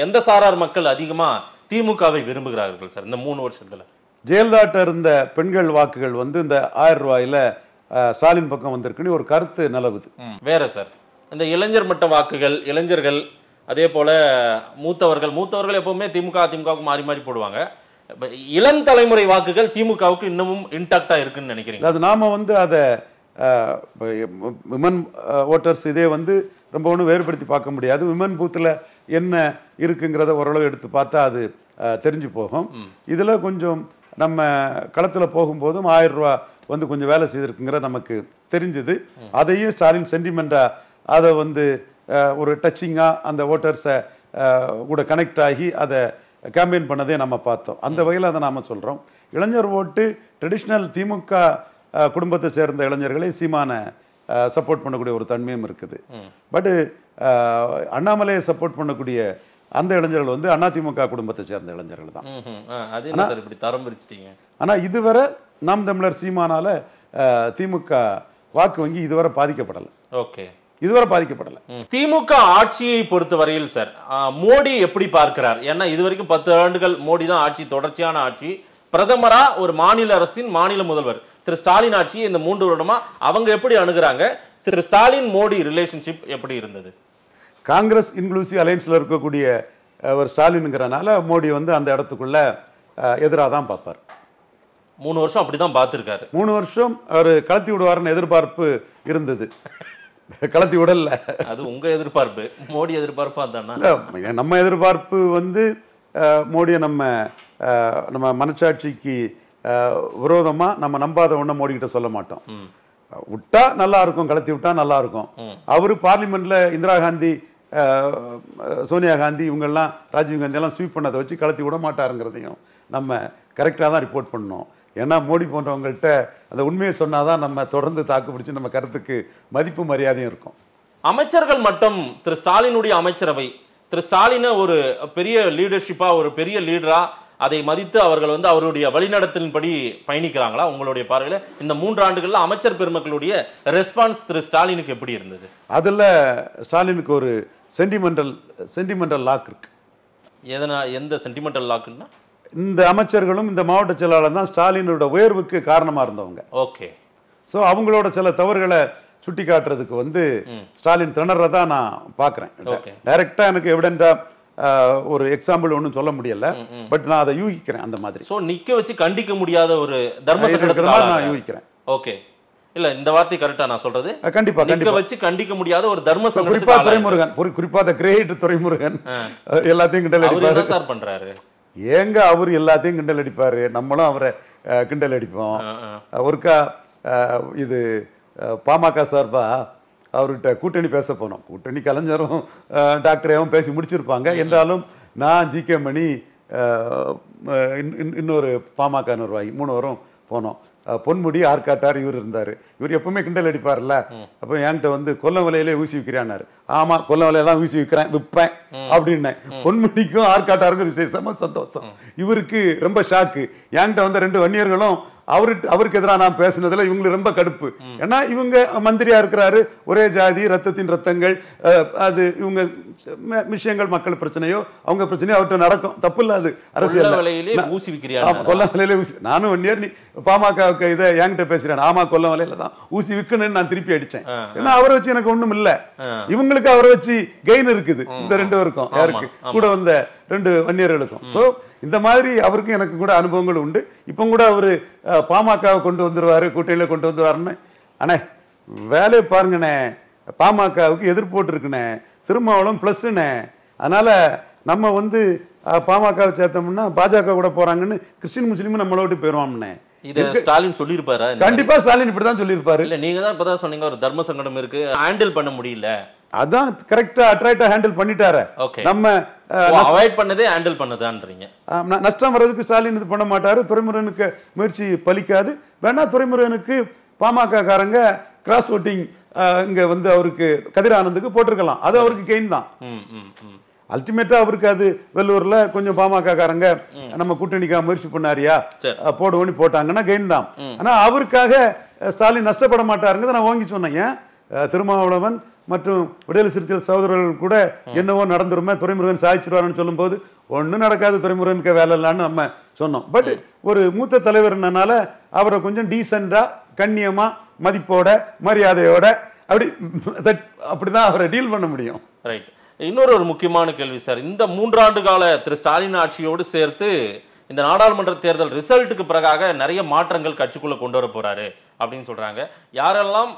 எந்த சாரார் மக்கள் அதிகமா திமுகவை விரும்புகிறார்கள் சார் இந்த 3 வருஷத்துல? ஜெயலலிதா இருந்த பெண்கள் வாக்குகள் வந்து இந்த 1000 ரூபாயில ஸ்டாலின் பக்கம் வந்திருக்குன்னு ஒரு கருத்து நிலவுது. வேற சார், இந்த இளைஞர் மட்ட வாக்குகள், இளைஞர்கள், அதே போல மூத்தவர்கள் எப்பவுமே திமுகவுக்கு மாறி மாறி போடுவாங்க. இளம் தலைமுறை வாக்குகள் திமுகவுக்கு இன்னமும் இன்டாக்டா இருக்குன்னு நினைக்கிறீங்க? அது நாம வந்து அதை விமன் ஓட்டர்ஸ் இதே வந்து ரொம்ப ஒன்றும் வேறுபடுத்தி பார்க்க முடியாது. விமன் பூத்தில் என்ன இருக்குங்கிறத ஓரளவு எடுத்து பார்த்தா அது தெரிஞ்சு போகும். இதில் கொஞ்சம் நம்ம களத்தில் போகும்போதும் 1000 ரூபா வந்து கொஞ்சம் வேலை செய்திருக்குங்கிற நமக்கு தெரிஞ்சுது. அதையும் ஸ்டாலின் சென்டிமெண்ட்டாக அதை வந்து ஒரு டச்சிங்காக அந்த ஓட்டர்ஸை கூட கனெக்ட் ஆகி அதை கேம்பெயின் பண்ணதே நம்ம பார்த்தோம். அந்த வகையில் அதை நாம் சொல்கிறோம். இளைஞர் ஓட்டு ட்ரெடிஷ்னல் திமுக குடும்பத்தை சேர்ந்த இளைஞர்களை சீமான சப்போர்ட் பண்ணக்கூடிய ஒரு தன்மையும் இருக்குது. பட் அண்ணாமலையை சப்போர்ட் பண்ணக்கூடிய அந்த இளைஞர்கள் வந்து அதிமுக குடும்பத்தை சேர்ந்த இளைஞர்கள் தான். ஆனால் இதுவரை நாம் தமிழர் சீமானால திமுக வாக்கு வங்கி இதுவரை பாதிக்கப்படலை. ஓகே, இதுவரை பாதிக்கப்படலை. திமுக ஆட்சியை பொறுத்த வரையில் சார் மோடி எப்படி பார்க்கிறார்? ஏன்னா இதுவரைக்கும் 10 ஆண்டுகள் மோடி தான் ஆட்சி, தொடர்ச்சியான ஆட்சி. பிரதமரா ஒரு மாநில அரசின் மாநில முதல்வர் திரு ஸ்டாலின் ஆட்சியை இந்த 3 வருடமா அவங்க எப்படி அணுகுறாங்க? திரு ஸ்டாலின் மோடி ரிலேஷன்ஷிப் எப்படி இருந்தது? காங்கிரஸ் இன்க்ளூசிவ் அலையன்ஸ்ல இருக்கக்கூடிய ஒரு ஸ்டாலின்ங்கிறனால மோடி வந்து அந்த இடத்துக்குள்ள எதிராக தான் பார்ப்பார். 3 வருஷம் அப்படிதான் பார்த்திருக்காரு. 3 வருஷம் அவர் கலத்தி விடுவார்னு எதிர்பார்ப்பு இருந்தது. கலத்தி விடல. அது உங்க எதிர்பார்ப்பு, மோடி எதிர்பார்ப்பா தானா? நம்ம எதிர்பார்ப்பு வந்து மோடியை நம்ம மனசாட்சிக்கு விரோதமா நம்ம நம்பாத ஒண்ணு மோடி கிட்ட சொல்ல மாட்டோம். விட்டா நல்லா இருக்கும், கலத்தி விட்டா நல்லா இருக்கும். அவரு பார்லிமெண்ட்ல இந்திரா காந்தி, சோனியா காந்தி, இவங்கெல்லாம் ராஜீவ் காந்தி எல்லாம் ஸ்வீப் பண்ணதை வச்சு கலத்தி விட மாட்டாருங்கிறதையும் நம்ம கரெக்டாக தான் ரிப்போர்ட் பண்ணோம். ஏன்னா மோடி போன்றவங்கள்ட்ட அந்த உண்மையை சொன்னாதான் நம்ம தொடர்ந்து தாக்கு பிடிச்சி நம்ம கருத்துக்கு மதிப்பு மரியாதையும் இருக்கும். அமைச்சர்கள் மட்டும் திரு ஸ்டாலினுடைய அமைச்சரவை, திரு ஸ்டாலினை ஒரு பெரிய லீடர்ஷிப்பா, ஒரு பெரிய லீடரா அதை மதித்து அவர்கள் வந்து அவருடைய வழிநடத்தலின்படி பயணிக்கிறாங்களா? உங்களுடைய பார்வையில் இந்த 3 ஆண்டுகள்ல அமைச்சர் பெருமக்களுடைய ரெஸ்பான்ஸ் திரு ஸ்டாலினுக்கு எப்படி இருந்தது? அதுல ஸ்டாலினுக்கு ஒரு சென்டிமெண்டல் லாக் இருக்கு. எந்த சென்டிமெண்டல் லாக்குன்னா, இந்த அமைச்சர்களும் இந்த மாவட்ட செயலாளர் தான் ஸ்டாலினோட உயர்வுக்கு காரணமா இருந்தவங்க. ஓகே. ஸோ அவங்களோட சில தவறுகளை சுட்டி காட்டுறதுக்கு வந்து ஸ்டாலின் திணறதா நான் பார்க்குறேன். டைரக்டா எனக்கு எவிடென்டா ஒரு எக்ஸாம்பிள் ஒன்றும் சொல்ல முடியல, பட் நான் அதை யூகிக்கிறேன் அந்த மாதிரி. ஸோ நிக்க வச்சு கண்டிக்க முடியாத ஒரு தர்ம சங்கடத்தை நான் யூகிக்கிறேன். ஓகே, இல்ல இந்த வார்த்தை கரெக்டா நான் சொல்றது? கண்டிப்பா நிக்க வச்சு கண்டிக்க முடியாத ஒரு தர்ம சங்கடம். குறிப்பா துரைமுருகன், குறிப்பா கிரேட் துரைமுருகன் எல்லாத்தையும் கிண்டல் அடிப்பாரு. சார் பண்றாரு ஏங்க அவர் எல்லாத்தையும் கிண்டல் அடிப்பாரு, நம்மளும் அவரை கிண்டல் அடிப்போம். ஒருக்கா இது பாமக சார்பா அவர்கிட்ட கூட்டணி பேச போனோம். கூட்டணி கலைஞரும் டாக்டரையும் பேசி முடிச்சிருப்பாங்க. என்றாலும் நான் ஜி.கே. மணி, இன்னொரு பாமக நிர்வாகி 3 பேரும் போனோம். பொன்முடி ஆற்காட்டார் இவர் இருந்தார். இவர் எப்பவுமே கிண்டல் அடிப்பார்ல. அப்போ என்கிட்ட வந்து கொல்லம் வலையிலே ஊசி விற்கிறான்னாரு. ஆமா, கொல்லம் வலையில தான் ஊசி விற்பேன் அப்படின்னேன். பொன்முடிக்கும் ஆற்காட்டாருக்கும் விசேஷமா சந்தோஷம். இவருக்கு ரொம்ப ஷாக்கு. என்கிட்ட வந்து 2 வன்னியர்களும் அவருக்கு எதிராக நான் பேசினதுல இவங்களுக்கு ரொம்ப கடுப்பு. ஏன்னா இவங்க மந்திரியா இருக்கிறாரு, ஒரே ஜாதி, ரத்தத்தின் ரத்தங்கள், அது இவங்க விஷயங்கள், மக்கள் பிரச்சனையோ அவங்க பிரச்சனையோ அவர்கிட்ட நடக்கும், தப்பு இல்ல. அது அரசியல் கொல்லம் வலையில ஊசி. நானும் வன்னியர், நீ பாமக இதை என்கிட்ட பேசுறேன். ஆமா, கொல்லம் வலையில தான் ஊசி விற்கணும்னு நான் திருப்பி அடிச்சேன். ஏன்னா அவரை வச்சு எனக்கு ஒண்ணும் இல்ல, இவங்களுக்கு அவரை வச்சு கெயின் இருக்குது. இந்த 2 பேருக்கும், யாருக்கு கூட வந்த 2 வன்னியர்களுக்கும். சோ இந்த மாதிரி அவருக்கும் எனக்கு கூட அனுபவங்கள் உண்டு. இப்போ கூட அவரு பாமகவை கொண்டு வந்துருவாரு, கூட்டணியில கொண்டு வந்துருவாருன்னு. அண்ணே வேலையை பாருங்கண்ணே, பாமகவுக்கு எதிர்ப்பு இருக்குண்ணே, திருமாவளம் பிளஸ்ண்ணே. அதனால நம்ம வந்து பாமகவை சேர்த்தோம்னா பாஜக கூட போறாங்கன்னு கிறிஸ்டின் முஸ்லீமும் நம்மளோட்டு போயிருவாம்ண்ணே. ஸ்டாலின் சொல்லியிருப்பாரு. கண்டிப்பா ஸ்டாலின் இப்படிதான் சொல்லியிருப்பாரு. இல்ல, நீங்க தான் இப்பதான் சொன்னீங்க ஒரு தர்ம சங்கடம் இருக்கு, ஹேண்டில் பண்ண முடியல. அதான் கரெக்டா அட்ராக்டா ஹேண்டில் பண்ணிட்டாரு. நம்ம அவாய்ட் பண்ணதே ஹேண்டில் பண்ணதான்றீங்க. நஷ்டம் வர்றதுக்கு ஸ்டாலின் இது பண்ண மாட்டாரு. துரைமுருகனுக்கு முயற்சி பலிக்காது. வேணா துரைமுருகனுக்கு பாமக காரங்க கிராஸ் ஓட்டிங் இங்க வந்து அவருக்கு கதிர் ஆனந்துக்கு போட்டிருக்கலாம். அது அவருக்கு கெயின் தான். அல்டிமேட்டா அவருக்கு அது வெள்ளூர்ல கொஞ்சம் பாமக காரங்க நம்ம கூட்டணிக்காக முயற்சி பண்ணாரியா போடுவோன்னு போட்டாங்கன்னா கெயின் தான். ஆனா அவருக்காக ஸ்டாலின் நஷ்டப்பட மாட்டாருங்க நான் வாங்கி சொன்னேன். ஏன் திருமாவளவன் மற்றும் விடுதலை சிறுத்தைகள் சகோதரர்கள் கூட என்னவோ நடந்துருமே, துரைமுருகன் சாதிச்சிருவாருன்னு சொல்லும் போது ஒன்றும் நடக்காது, துரைமுருகனுக்கு வேலை இல்லைன்னு நம்ம சொன்னோம். பட் ஒரு மூத்த தலைவர்னால அவரை கொஞ்சம் டீசெண்டா, கண்ணியமா, மதிப்போட, மரியாதையோட அப்படிதான் அவரை டீல் பண்ண முடியும். ரைட். இன்னொரு முக்கியமான கேள்வி சார், இந்த 3 ஆண்டு கால திரு ஸ்டாலின் ஆட்சியோடு சேர்த்து இந்த நாடாளுமன்ற தேர்தல் ரிசல்ட்டுக்கு பிறகாக நிறைய மாற்றங்கள் கட்சிக்குள்ள கொண்டு வர போறாரு அப்படின்னு சொல்றாங்க. யாரெல்லாம்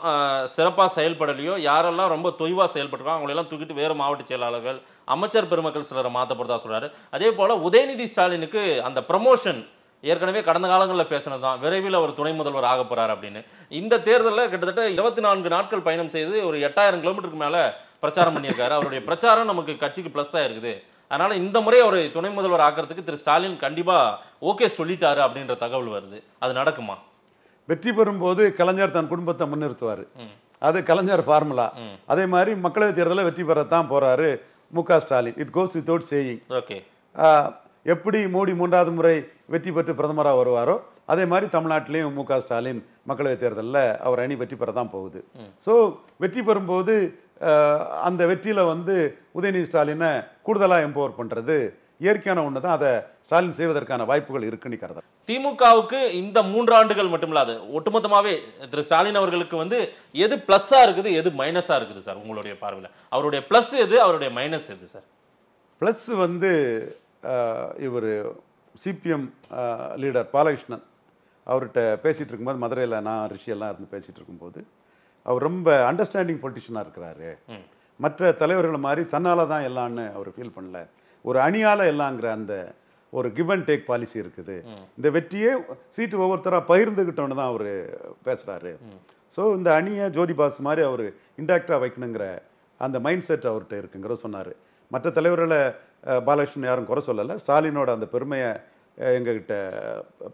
சிறப்பாக செயல்படலையோ, யாரெல்லாம் ரொம்ப தொய்வாக செயல்பட்டுருக்கோ அவங்களெல்லாம் தூக்கிட்டு வேறு மாவட்ட செயலாளர்கள், அமைச்சர் பெருமக்கள் சிலரை மாற்றப்படுறதா சொல்றாரு. அதே போல உதயநிதி ஸ்டாலினுக்கு அந்த ப்ரமோஷன் ஏற்கனவே கடந்த காலங்களில் பேசினது தான், விரைவில் அவர் துணை முதல்வர் ஆக போறாரு அப்படின்னு. இந்த தேர்தலில் கிட்டத்தட்ட 24 நாட்கள் பயணம் செய்து ஒரு 8000 கிலோமீட்டருக்கு மேல பிரச்சாரம் பண்ணியிருக்காரு. அவருடைய பிரச்சாரம் நமக்கு கட்சிக்கு பிளஸ் ஆயிருக்குது. அதனால இந்த முறை அவர் துணை முதல்வர் ஆக்கிறதுக்கு திரு ஸ்டாலின் கண்டிப்பா ஓகே சொல்லிட்டாரு அப்படின்ற தகவல் வருது. அது நடக்குமா? வெற்றி பெறும்போது கலைஞர் தன் குடும்பத்தை முன்னிறுத்துவார். அது கலைஞர் ஃபார்முலா. அதே மாதிரி மக்களவைத் தேர்தலில் வெற்றி பெறத்தான் போறாரு மு.க. Stalin. It goes without saying. Okay. எப்படி மோடி 3வது முறை வெற்றி பெற்று பிரதமராக வருவாரோ அதே மாதிரி தமிழ்நாட்டிலையும் மு.க. ஸ்டாலின் மக்களவைத் தேர்தலில் அவர் அணி வெற்றி பெற தான் போகுது. ஸோ வெற்றி பெறும்போது அந்த வெற்றியில் வந்து உதயநிதி ஸ்டாலினை கூடுதலாக எம்பவர் பண்ணுறது இயற்கையான ஒன்று தான். அதை ஸ்டாலின் செய்வதற்கான வாய்ப்புகள் இருக்குன்னு கருதுறேன். திமுகவுக்கு இந்த 3 ஆண்டுகள் மட்டும் இல்லாது ஒட்டுமொத்தமாகவே திரு ஸ்டாலின் அவர்களுக்கு வந்து எது பிளஸ்ஸா இருக்குது, எது மைனஸா இருக்குது சார் உங்களுடைய பார்வையில்? அவருடைய பிளஸ் எது, அவருடைய மைனஸ் எது சார்? பிளஸ் வந்து இவர் சிபிஎம் லீடர் பாலகிருஷ்ணன் அவர்கிட்ட பேசிகிட்டு இருக்கும்போது, மதுரையில் நான் ரிஷியெல்லாம் இருந்து பேசிகிட்டு இருக்கும்போது, அவர் ரொம்ப அண்டர்ஸ்டாண்டிங் பொலிட்டிஷனாக இருக்கிறாரு. மற்ற தலைவர்கள் மாதிரி தன்னால் தான் எல்லான்னு அவர் ஃபீல் பண்ணல, ஒரு அணியால் எல்லாங்கிற அந்த ஒரு கிவ் அண்ட் டேக் பாலிசி இருக்குது. இந்த வெற்றியே சீட்டு ஒவ்வொருத்தராக பகிர்ந்துக்கிட்டோன்னு தான் அவர் பேசுகிறாரு. ஸோ இந்த அணியை ஜோதி பாஸ் மாதிரி அவர் இன்டாக்டாக வைக்கணுங்கிற அந்த மைண்ட் செட் அவர்கிட்ட இருக்குங்கிற சொன்னார். மற்ற தலைவர்களை பாலகிருஷ்ணன் யாரும் குறை சொல்லலை. ஸ்டாலினோட அந்த பெருமையை எங்ககிட்ட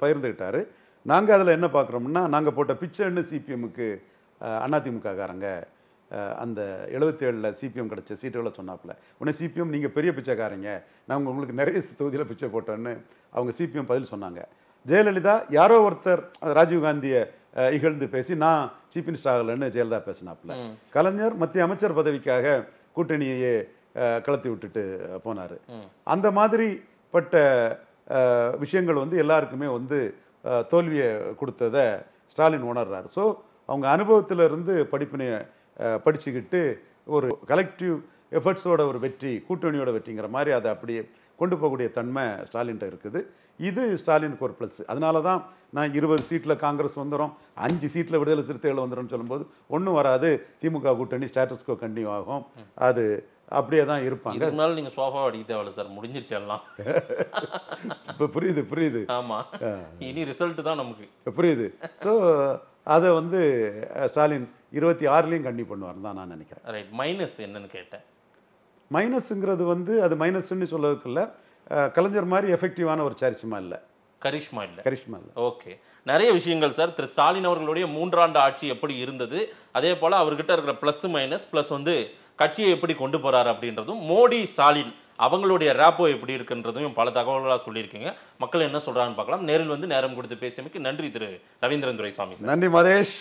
பகிர்ந்துக்கிட்டாரு. நாங்கள் அதில் என்ன பார்க்குறோம்னா, நாங்கள் போட்ட பிச்சைன்னு சிபிஎம்முக்கு அதிமுககாரங்க அந்த 77ல் சிபிஎம் கிடச்ச சீட்டுகளை சொன்னாப்புல, உடனே சிபிஎம் நீங்கள் பெரிய பிச்சைக்காரங்க, நாங்கள் உங்களுக்கு நிறைய தொகுதியில் பிச்சை போட்டோன்னு அவங்க சிபிஎம் பதில் சொன்னாங்க. ஜெயலலிதா யாரோ ஒருத்தர் ராஜீவ்காந்தியை இகழ்ந்து பேசி நான் சீஃப் மினிஸ்டர் ஆகலைன்னு ஜெயலலிதா பேசினாப்புல. கலைஞர் மத்திய அமைச்சர் பதவிக்காக கூட்டணியையே கலத்தி விட்டுட்டு போனார். அந்த மாதிரிப்பட்ட விஷயங்கள் வந்து எல்லாருக்குமே வந்து தோல்வியை கொடுத்ததை ஸ்டாலின் உணர்றாரு. ஸோ அவங்க அனுபவத்திலிருந்து படிப்பினையை படிச்சுக்கிட்டு ஒரு கலெக்டிவ் எஃபர்ட்ஸோட ஒரு வெற்றி, கூட்டணியோட வெற்றிங்கிற மாதிரி அதை அப்படியே கொண்டு போகக்கூடிய தன்மை ஸ்டாலின்கிட்ட இருக்குது. இது ஸ்டாலினுக்கு ஒரு ப்ளஸ். அதனால தான் நான் 20 சீட்டில் காங்கிரஸ் வந்துடும், 5 சீட்டில் விடுதலை சிறுத்தைகள் வந்துடும் சொல்லும்போது ஒன்றும் வராது, திமுக கூட்டணி ஸ்டேட்டஸ்கோ கண்டினியூ ஆகும், அது அப்படியே தான் இருப்பாங்க. இதனால நீங்கள் சோஃபா அடிக்க தேவையில்ல சார், முடிஞ்சிருச்சு எல்லாம். இப்போ புரியுது. ஆமாம், இனி ரிசல்ட் தான் நமக்கு புரியுது. ஸோ அதை வந்து ஸ்டாலின் 26லையும் கண்டினியூ பண்ணுவார்னு தான் நான் நினைக்கிறேன். ரைட். மைனஸ் என்னன்னு கேட்டேன். மைனஸுங்கிறது வந்து அது மைனஸ்ன்னு சொல்லறதுக்கு இல்லை, கலைஞர் மாதிரி எஃபெக்டிவான ஒரு சாரிசமாக இல்லை. கரிஷ்மா இல்லை. கரிஷ்மா இல்லை. ஓகே, நிறைய விஷயங்கள் சார். திரு ஸ்டாலின் அவர்களுடைய 3 ஆண்டு ஆட்சி எப்படி இருந்தது, அதே போல் அவர்கிட்ட இருக்கிற ப்ளஸ் மைனஸ் ப்ளஸ் வந்து கட்சியை எப்படி கொண்டு போகிறாரு அப்படின்றதும், மோடி ஸ்டாலின் அவங்களுடைய ரேப்போ எப்படி இருக்குன்றதையும் பல தகவல்களாக சொல்லியிருக்கீங்க. மக்கள் என்ன சொல்கிறான்னு பார்க்கலாம். நேரில் வந்து நேரம் கொடுத்து பேசியமைக்கு நன்றி திரு ரவீந்திரன் துரைசாமி சார். நன்றி மதேஷ்.